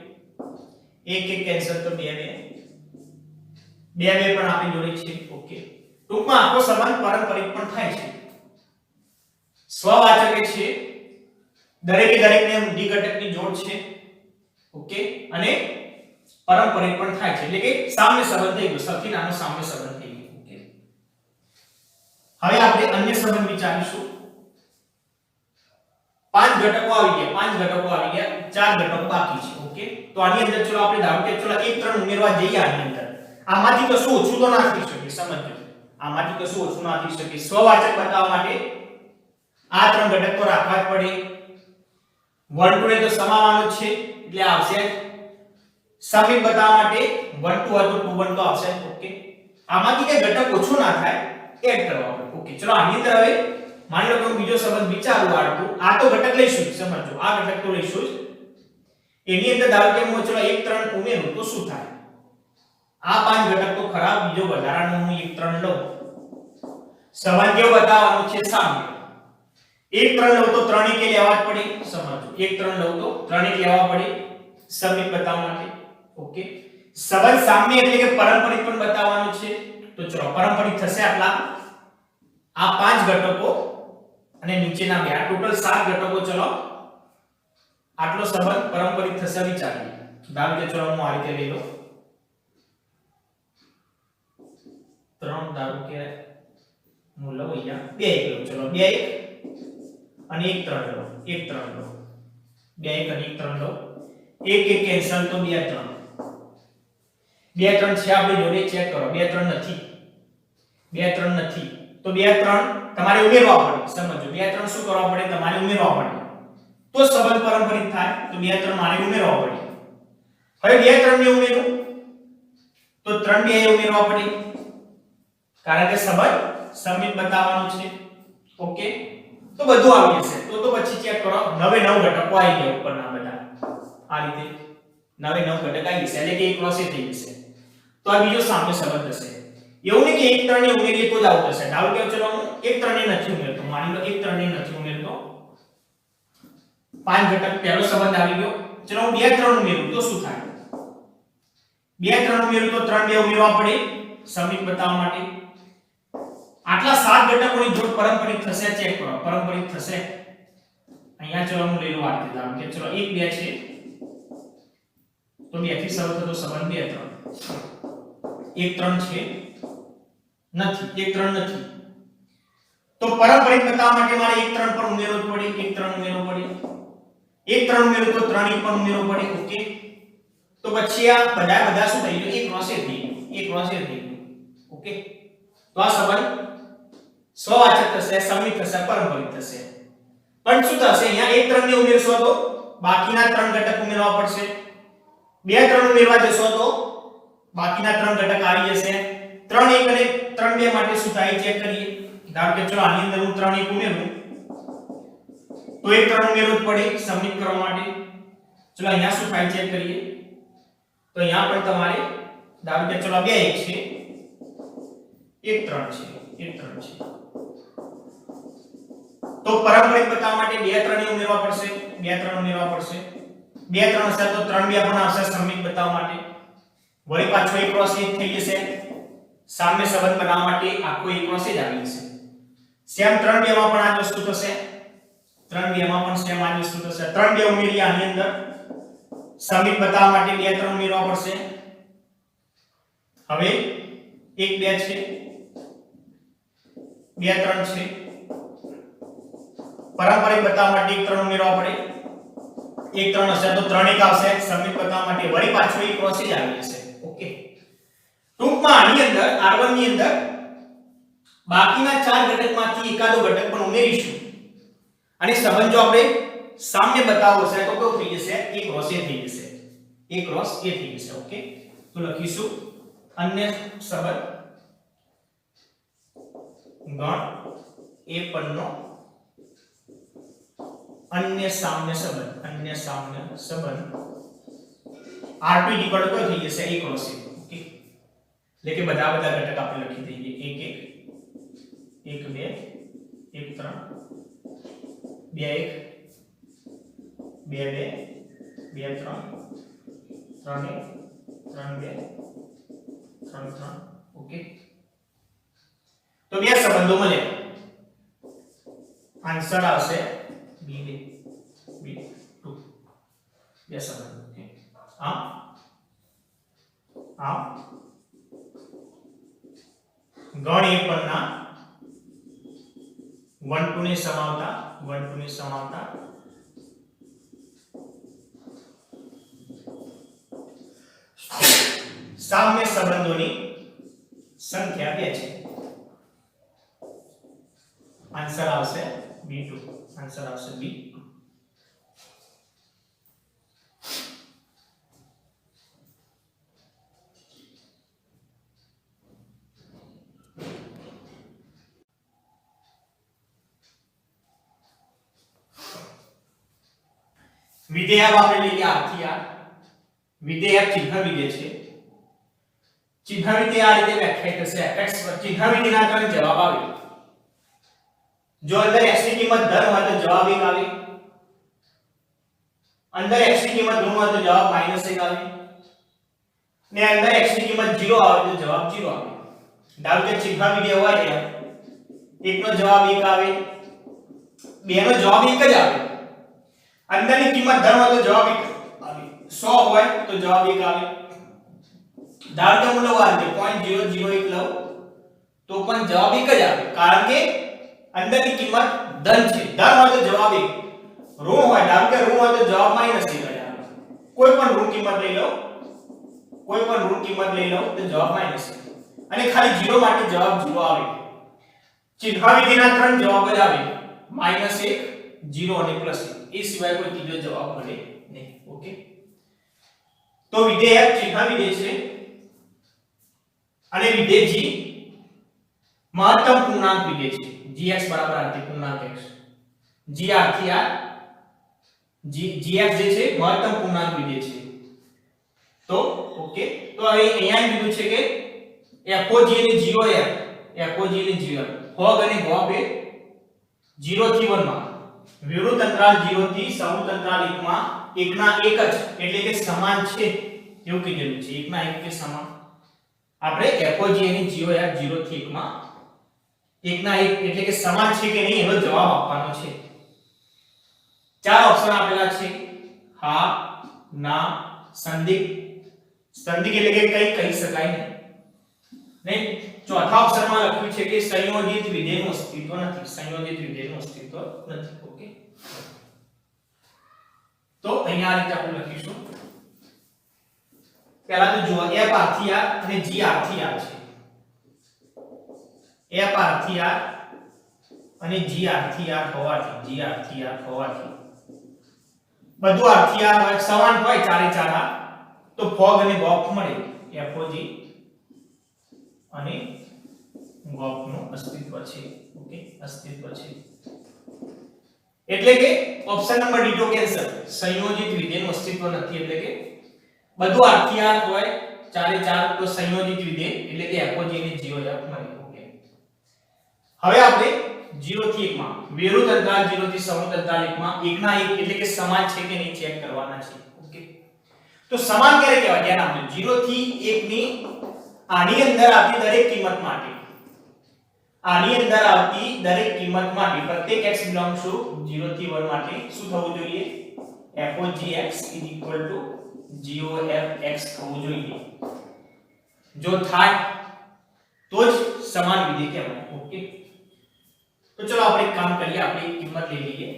Speaker 1: 1 1 કેન્સલ તો 2 2 પણ આપણી જોડે છે. ઓકે, ટૂંકમાં આખો સંબંધ પારંપરિક પણ થાય છે. સ્વવાચક છે, દરેકે દરેકને ઊંધી ઘટકની જોડ છે. ઓકે, અને પારંપરિક પણ થાય છે એટલે કે સામ્ય સંબંધ થઈ ગયો. સૌથી નાનો સામ્ય સંબંધ થઈ ગયો. ઓકે, હવે આપણે અન્ય સંબંધ વિચારીશું. પાંચ ઘટકો આવી ગયા, ચાર ઘટકો બાકી છે. ઓકે, તો આની અંદર ચલો આપણે ધારો કે ચલો 1 3 ઉમેરવા જઈએ આની અંદર. આમાંથી કશું ઓછું તો ના થઈ શકે, સમજો. આમાંથી કશું ઓછું ના થઈ શકે. સ્વવાચક બતાવવા માટે આ ત્રણ ઘટક તો રાખવા જ પડે. 1 2 ને તો સમાવવાનું છે એટલે આવશે. સમિત બતાવવા માટે 1 2 હતો 2 1 તો આવશે. ઓકે, આમાંથી કે ઘટક ઓછું ના થાય એડ કરવા પડે. ઓકે, ચલો આની અંદર હવે માની લો કે હું બીજો સંબંધ વિચારું આટલું. આ તો ઘટક લઈશું, સમજો. આ ઘટક તો લઈશું. એની અંદર ધારો કે હું ચલો 1 3 ઉમેરું તો શું થાય? આ પાંચ ઘટક તો ખરાબ, બીજો વધારાનો હું 1 3 લઉં. સંબંધ કેવો બતાવવાનો છે? સામ્ય. 1 3 લઉં તો 3 1 લેવા જ પડે, સમજો. 1 3 લઉં તો 3 1 લેવા પડે સમિત બતાવવા માટે. ઓકે, સંબંધ સામ્ય એટલે કે પારંપરિક પણ બતાવવાનું છે. તો ચલો પારંપરિક થશે આટલા, આ પાંચ ઘટકો અને નીચેના બે, આ ટોટલ 7 ઘટકો. ચલો આટલો સંબંધ પારંપરિક થશે. વિચારીએ. ધારો કે ચલો હું આ રીતે લઈ લઉં 3, ધારો કે હું લઉં અહીંયા 2 1 લઉં. ચલો 2 1 અને 1 3 લઉં, 1 3 લઉં, 2 1 અને 1 3 લઉં. 1 1 કેન્સલ તો 2 3, 2 3 છે આપણી જોડે. ચેક કરો, 2 3 નથી, 2 3 નથી. તો 2 3 તમારે ઉમેરવા પડે, સમજો. 2 3 શું કરવા પડે? તમારે ઉમેરવા પડે તો સંબંધ પારંપરિક થાય. તો 2 3 મારે ઉમેરવા પડે. હવે 2 3 ને ઉમેરું તો 3 2 ઉમેરવા પડે, કારણ કે સંબંધ સમિત બતાવવાનો છે. ઓકે, તો બધું આવી જશે. તો પછી ચેક કરો, 9 9 ઘટકો આવી ગયા ઉપરના બધા. આ રીતે 9 9 ઘટક આવી જશે, એટલે કે એક ક્રોસ થઈ જશે. તો આ બીજો સામ્ય સંબંધ થશે. એવું નહીં કે 1 3 ને ઉમેરીએ તો જ આવું થશે. ધારો કે ચલો હું 1 3 ને નથી ઉમેરતો, માની લો 1 3 ને નથી ઉમેરતો, પાંચ ઘટક પહેલો સંબંધ આવી ગયો. ચલો હું 2 3 ઉમેરું તો શું થાય? 2 3 ઉમેરું તો 3 2 ઉમેરવા પડે સમિત બતાવવા માટે. આટલા 7 ઘટકોની જોડ પારંપરિક થશે. ચેક કરો, પારંપરિક થશે. અહીંયા ચલો હું લઈ લઉં આ રીતે. ધારો કે ચલો 1 2 છે તો 2 થી શરૂ થતો સંબંધ 2 3. 1 3 છે નથી, 1 3 નથી. તો પારંપરિક બતાવવા માટે મારે 1 3 પર ઉમેરવો પડે, 1 3 ઉમેરવો પડે. 1 3 ઉમેરું તો 3 1 પર ઉમેરવો પડે. ઓકે, તો પછી આ બધા શું થઈ ગયું? એક ક્રોસ થઈ ગયું, એક ક્રોસ થઈ ગયું. ઓકે, તો આ સંબંધ સ્વવાચક થશે, સમિત થશે, પારંપરિક થશે. પણ શું થશે? અહીંયા 1 3 ને ઉમેરશો તો બાકીના 3 ઘટક ઉમેરવા પડશે. 2 3 ઉમેરવા જશો તો બાકીના 3 ઘટક આવી જશે. 3 1 અને 3 2 માટે શું થાય? ચેક કરીએ. ધારો કે ચલો આની અંદર હું 3 1 ઉમેરું તો 1 3 ઉમેરવું જ પડે સમિત કરવા માટે. ચલો અહીંયા શું થાય? ચેક કરીએ. તો અહીંયા પણ તમારે ધારો કે ચલો 2 1 છે, 1 3 છે, 1 3 છે. તો પારંપરિક બતાવવા માટે 2 3 ને ઉમેરવા પડશે, 2 3 ઉમેરવા પડશે. 2 3 હશે તો 3 2 પણ આવશે સમિત બતાવવા માટે. વળી પાછો એક ક્રોસ એક થઈ જશે. સામ્ય સંબંધ બનાવવા માટે આખો એક ક્રોસ જ આવી જશે. સેમ 3 2 માં પણ આ જ વસ્તુ થશે. 3 2 માં પણ સેમ આ જ વસ્તુ થશે. 3 2 ઉમેરી આની અંદર સમિત બતાવવા માટે 2 3 ઉમેરવા પડશે. હવે 1 2 છે, 2 3 છે. પારંપરિક બતાવવા માટે 1 3 ઉમેરવા પડે. 1 3 હશે તો 3 1 આવશે સમિત બતાવવા માટે. વળી પાછો એક ક્રોસ જ આવી જશે. ઓકે, ટૂંકમાં આની અંદર R1 ની અંદર બાકીના 4 ઘટકમાંથી એકાદો ઘટક પણ ઉમેરીશું અને સંબંધ જો આપણે સામ્ય બતાવવો છે તો કેવું થઈ જશે? એક ક્રોસ એ થઈ જશે, એક ક્રોસ એ થઈ જશે. ઓકે, તો લખીશું અન્ય સંબંધ ગણ એ પરનો અન્ય સામ્ય સંબંધ, અન્ય સામ્ય સંબંધ R2 ઇક્વલ ટુ થઈ જશે એક ક્રોસ એ. ઓકે, એટલે કે બધા ઘટક આપણે લખી દઈએ. 1 1 1 2 1 3 2 1 2 2 2 3 3 1 3 2 3 3. ઓકે, તો બે સંબંધો મળ્યા. આન્સર આવશે B2 બે સંબંધો. ઓકે, આ ગણ એ પરના 1 2 ને સમાવતા સામ્ય સંબંધોની સંખ્યા 2 છે. આન્સર આવશે B2. આન્સર આવશે B. વિધેય આપણે લઈએ r થી r. વિધેય ચિહ્ન વિધેય છે. ચિહ્ન વિધેય આ રીતે વ્યાખ્યાયિત થશે fx ચિહ્ન વિધેયના ત્રણ જવાબ આવે. જો અંદર x ની કિંમત ધન હોય તો જવાબ 1 આવે. અંદર x ની કિંમત ઋણ હોય તો જવાબ -1 આવે. ને અંદર x ની કિંમત 0 આવે તો જવાબ 0 આવે. ધારો કે ચિહ્ન વિધેય હોય એકનો જવાબ 1 આવે, બેનો જવાબ 1 જ આવે. અંદરની કિંમત ધન હોય તો જવાબ 1 આવે, 100 હોય તો જવાબ 1 આવે. ધારો કે હું લઉં આ રીતે 0.001 લઉં તો પણ જવાબ 1 જ આવે, કારણ કે અંદરની કિંમત ધન છે. ધન હોય તો જવાબ 1, ઋણ હોય ધારો કે ઋણ હોય તો જવાબ -1 જ આવે. કોઈ પણ ઋણ કિંમત લઈ લો, કોઈ પણ ઋણ કિંમત લઈ લો તો જવાબ -1 અને ખાલી 0 માટે જવાબ 0 આવે. ચિહ્ન વિધેયના ત્રણ જવાબ જ આવે, -1, 0 અને +1. એ સિવાય કોઈ ત્રીજો જવાબ મળે નહીં. ઓકે, તો વિધેય ચિહ્ન વિધેય છે અને વિધેય g મહત્તમ પૂર્ણાંક વિધેય છે. gx બરાબર r થી પૂર્ણાંક x, g r થી r, gx જે છે મહત્તમ પૂર્ણાંક વિધેય છે. તો ઓકે, તો હવે અહીંયા કીધું છે કે fog અને gf, fog અને gf ફોગ અને ગોપ એ 0 થી 1 માં, વિવૃત અંતરાલ 0 થી સમૃદ્ધ અંતરાલ 1 માં 1 ના 1 જ એટલે કે સમાન છે એવું કીધેલું છે. 1 ના 1 કે સમાન. આપણે fog અને gf 0 થી 1 માં 1 ના 1 એટલે કે સમાન છે કે નહીં એનો જવાબ આપવાનો છે. ચાર ઓપ્શન આપેલા છે: હા, ના, સંદિગ્ધ. સંદિગ્ધ એટલે કે કંઈ કહી શકાય નહીં. નહીં, ચોથા ઓપ્શનમાં લખ્યું છે કે સંયોજિત વિધેયનું અસ્તિત્વ નથી. સંયોજિત વિધેયનું અસ્તિત્વ નથી. ઓકે, તો અહીંયા આ રીતે આપણે લખીશું. પહેલા તો જુઓ, f r થી r અને g r થી r છે. f r થી r અને g r થી r હોવાથી, g r થી r હોવાથી બધું r થી r હોય, સમાન હોય ચારે ચાર, તો ફોગ અને ગોપ મળે. fog અને ગોપ નું અસ્તિત્વ છે. ઓકે, અસ્તિત્વ છે. એટલે કે ઓપ્શન નંબર D2 કેન્સલ. સંયોજિત વિધેયનું અસ્તિત્વ નથી એટલે કે બધું r થી r હોય ચારે ચાર, તો સંયોજિત વિધેય એટલે કે fog અને gf મળે. ઓકે, હવે આપણે 0 થી 1 માં, વિવૃત અંતરાલ 0 થી સમૃદ્ધ અંતરાલ 1 માં 1 ના 1 એટલે કે સમાન છે કે નહીં ચેક કરવાના છે. ઓકે, તો સમાન ક્યારે કહેવાય? ધ્યાન આપજો. 0 થી 1 ની આની અંદર આવતી દરેક કિંમત માટે, આની અંદર આવતી દરેક કિંમત માટે પ્રત્યેક x belongs to 0 થી 1 માટે શું થવું જોઈએ? fogx gofx થવું જોઈએ. જો થાય તો જ સમાન વિધેય કહેવાય. ઓકે, તો ચલો આપણે એક કામ કરીએ. આપણે એક કિંમત લઈ લઈએ.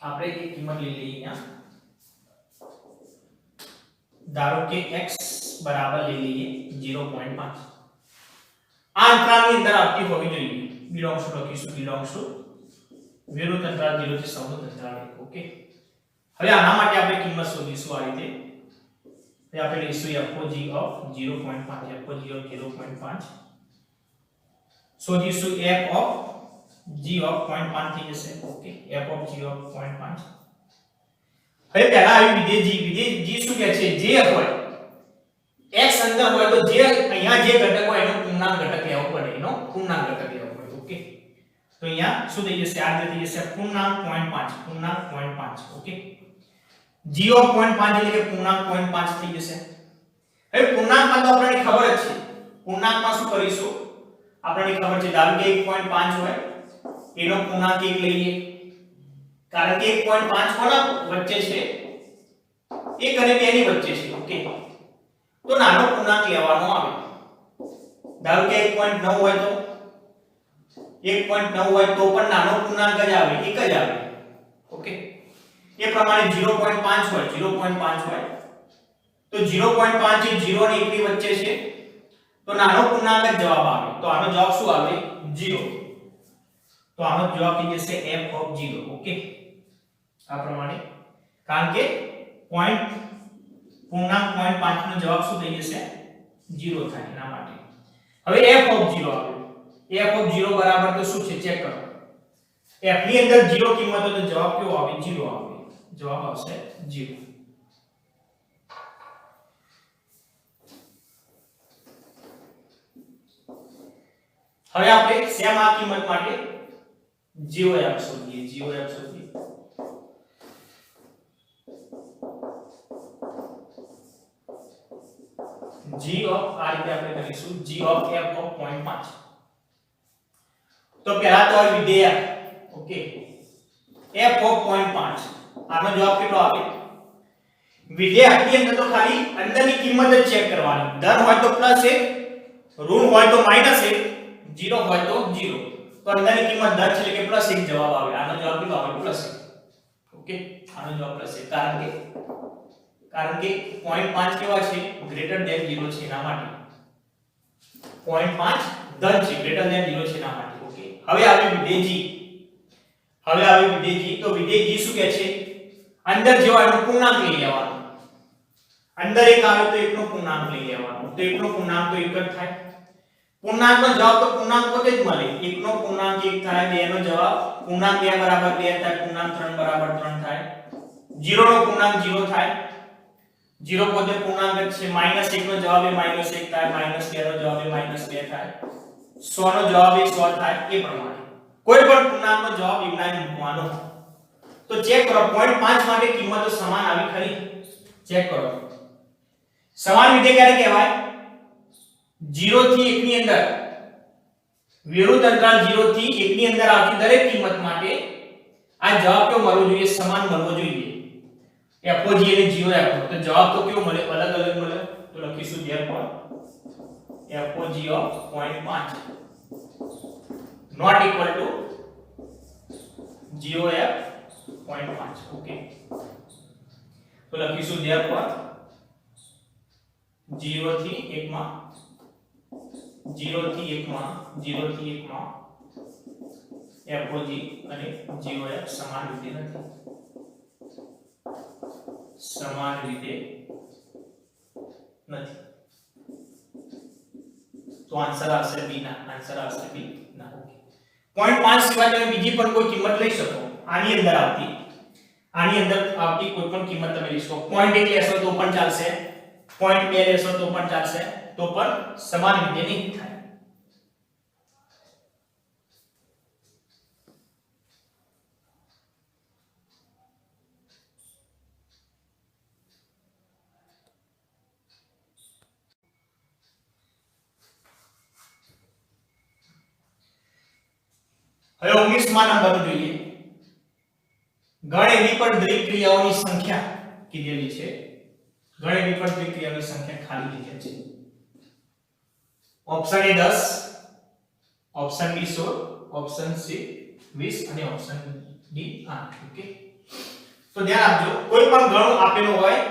Speaker 1: આપણે એક કિંમત લઈ લઈએ. અહીંયા ધારો કે x બરાબર લઈ લઈએ 0.5. આ અંતરાલની અંદર આવતી હોવી જોઈએ. belongs to લખીશું, belongs to વિવૃત અંતરાલ 0 થી સમૃદ્ધ અંતરાલ 1. ઓકે, હવે આના માટે આપણે કિંમત શોધીશું આ રીતે. તો આપણે લઈશું fog of 0.5, fog of 0.5 શોધીશું. f of g of 0.5 થઈ જશે. Okay, f of g of 0.5. હવે પહેલા આવી વિધેય g શું કહે છે? જે હોય x અંદર હોય તો જે અહીંયા જે ઘટક હોય એનો પૂર્ણાંક ઘટક લેવો પડે, એનો પૂર્ણાંક ઘટક લેવો પડે. ઓકે, તો અહીંયા શું થઈ જશે? આ રીતે થઈ જશે પૂર્ણાંક 0.5, પૂર્ણાંક 0.5. ઓકે, g of 0.5 એટલે કે પૂર્ણાંક 0.5 થઈ જશે. હવે પૂર્ણાંકમાં તો આપણને ખબર જ છે. પૂર્ણાંકમાં શું કરીશું? આપણને ખબર છે, ધારો કે 1.5 હોય એનો પૂર્ણાંક 1 લઈએ, કારણ કે 1.5 કોના વચ્ચે છે? 1 અને 2 ની વચ્ચે છે. ઓકે, તો નાનો પૂર્ણાંક લેવાનો આવે. ધારો કે 1.9 હોય તો 1.9 હોય તો પણ નાનો પૂર્ણાંક જ આવે, 1 જ આવે. ઓકે, એ પ્રમાણે 0.5 હોય 0.5 હોય તો 0.5 એ 0 અને 1 ની વચ્ચે છે તો નાનો પૂર્ણાંક જ જવાબ આવે તો આનો જવાબ શું આવે 0 તો આનો જવાબ થઈ જશે f of 0 ઓકે આ પ્રમાણે કારણ કે પૂર્ણાંક 0.5 નો જવાબ શું થઈ જશે 0 થાય એના માટે હવે f of 0 આવે f of 0 બરાબર તો શું છે ચેક કરો f ની અંદર 0 કિંમત હોય તો જવાબ કેવો આવે 0 આવે જવાબ આવશે 0 હવે આપણે સેમ આ કિંમત માટે GOF શોધીએ g of આ રીતે આપણે કરીશું g of f of 0.5 તો પહેલા તો વિધેય ઓકે f of 0.5 આનો જવાબ કેટલો આવે વિધેય ની અંદર તો ખાલી અંદરની કિંમત જ ચેક કરવાની ધન હોય તો +1 ઋણ હોય તો -1 0 હોય તો 0 તો અંદરની કિંમત ધન છે એટલે કે +1 જવાબ આવે આનો જવાબ કેટલો આવે +1 ઓકે આનો જવાબ +1 કારણ કે 0.5 કેવા છે ગ્રેટર ધેન 0 છે એના માટે 0.5 ધન છે ગ્રેટર ધેન 0 છે એના માટે ઓકે હવે આવી વિધેય g તો વિધેય g શું કહે છે અંદર જે હોય એનો પૂર્ણાંક લઈ લેવાનો અંદર એક આવે તો એકનો પૂર્ણાંક લઈ લેવાનો તો એકનો પૂર્ણાંક તો એક જ થાય પૂર્ણાંકનો જવાબ તો પૂર્ણાંક પોતે જ મળે એકનો પૂર્ણાંક 1 થાય બેનો જવાબ પૂર્ણાંક 2 બરાબર 2 થાય પૂર્ણાંક 3 બરાબર 3 થાય 0 નો પૂર્ણાંક 0 થાય 0 પોતે પૂર્ણાંક જ છે -1 નો જવાબ એ -1 થાય -2 નો જવાબ એ -2 થાય 100 નો જવાબ એ 100 થાય એ પ્રમાણે કોઈ પણ પૂર્ણાંકનો જવાબ એમના મૂકવાનો તો ચેક કરો 0.5 માટે કિંમતો સમાન આવી ખરી ચેક કરો સમાન વિધેય ક્યારે કહેવાય 0 થી 1 ની અંદર વિરુદ્ધ અંતરાલ 0 થી 1 ની અંદર આવતી દરેક કિંમત માટે આ જવાબ કેવો મળવો જોઈએ સમાન મળવો જોઈએ FOG અને GOF તો જવાબ તો કેવો મળે અલગ અલગ મળે તો લખીશું therefore FOG of 0.5 not equal to GOF 0.5 okay તો લખીશું therefore 0 થી 1 માં FOG અને GOF સમાન રીતે નથી તો આન્સર આવશે બી ના ઓકે 0.5 સિવાય તમે બીજી પણ કોઈ કિંમત લઈ શકો આની અંદર આવતી કોઈ પણ કિંમત તમે લઈ શકો 0.1 લેશો તો પણ ચાલશે 0.2 લેશો તો પણ ચાલશે તો પણ સમાન રીતે નહીં થાય હવે 19 માં નંબર જોઈએ ગણ એવી પર દ્વિ ક્રિયાઓની સંખ્યા કીધેલી છે ગણ એવી પર દ્વિ ક્રિયાઓની સંખ્યા ખાલી જગ્યા છે option A 10 option B 16 option C 20 અને ઓપ્શન ડી 8 ઓકે તો ધ્યાન આપજો કોઈ પણ ગણ આપેલો હોય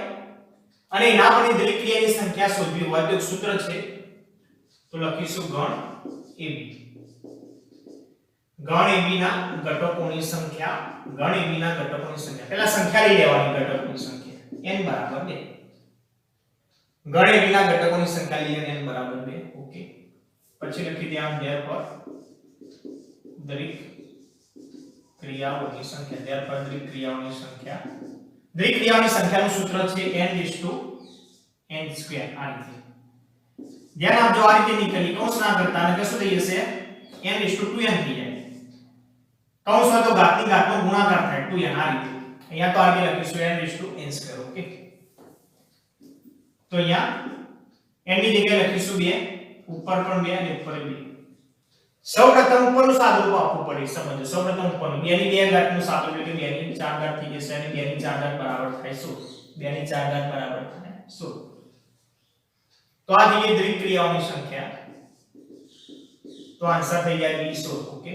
Speaker 1: અને એના પરની દ્વિ ક્રિયાની સંખ્યા શોધવી હોય તો એક સૂત્ર છે તો લખીશું ગણ એબી ગણ એબી ના ઘટકોની સંખ્યા પહેલા સંખ્યા લઈ લેવાની ઘટકોની સંખ્યા n બરાબર 2 ગણ એબી ના ઘટકોની સંખ્યા લઈએ n બરાબર 2 ઓકે પછી લખી દે આમ therefore દરેક ક્રિયાઓની સંખ્યાનું સૂત્ર છે n/n² આ રીતે ધ્યાન આપજો આ રીતે નીકળી કૌંસ ના કરતા અને શું થઈ જશે n/2n થઈ જાય કૌંસમાં તો ઘાતની ઘાતનો ગુણાકાર થાય 2n આ રીતે અહીંયા તો આગે લખીશું n/n² ઓકે તો અહીંયા n ની જગ્યાએ લખીશું 2 ઉપર પણ 2 અને ઉપર 2 સૌપ્રથમ ઉપરનું સાદુરૂપ આપવું પડે સમજો સૌપ્રથમ ઉપરનું 2 ની 2 ઘાતનું સાદુરૂપ એટલે 2 ની 4 ઘાત થઈ જશે અને 2 ની 4 ઘાત બરાબર થાય 16 2 ની 4 ઘાત બરાબર થાય 16 તો આ થઈ ગઈ દ્વિ ક્રિયાઓની સંખ્યા તો આન્સર થઈ જાય 16 ઓકે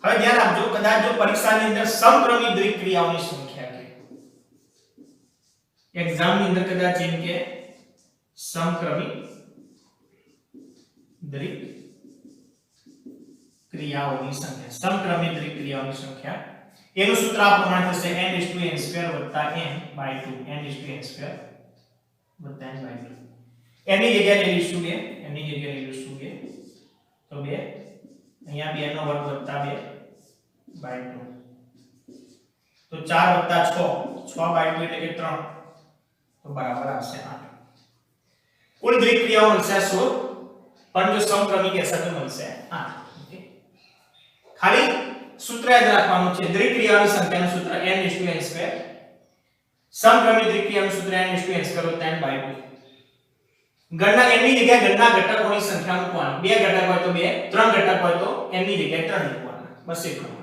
Speaker 1: હવે ધ્યાન આપજો, કદાચ જો પરીક્ષાની અંદર સમક્રમી દ્વિક ક્રિયાઓની સંખ્યા કે એક્ઝામ ની અંદર કદાચ એમ કે સમક્રમી દ્વિક ક્રિયાઓની સંખ્યા, સમક્રમી દ્વિક ક્રિયાઓની સંખ્યા, એનું સૂત્ર આ પ્રમાણે થશે n n2 n/2 n/2 n/2 n ની જગ્યાએ લઈ લઈશું 2, n ની જગ્યાએ લઈ લઈશું 2 તો 2 અહીંયા 2 નો વર્ગ વત્તા 2/2 તો 4 વત્તા 6/2 એટલે કે 3 તો બરાબર આવશે 8. કુલ દ્વિક ક્રિયાઓ મળશે 16 પણ જો સમક્રમી કહેશે તો મળશે 8. ઓકે, ખાલી સૂત્ર યાદ રાખવાનું છે, દ્વિક ક્રિયાઓની સંખ્યાનું સૂત્ર n n2, સમક્રમી દ્વિક ક્રિયાનું સૂત્ર n n2 n/2. ગણના n ની જગ્યાએ ગણના ઘટકોની સંખ્યા મૂકવાની, 2 ઘટક હોય તો 2, 3 ઘટક હોય તો n ની જગ્યાએ 3 મૂકવાના, બસ એટલું.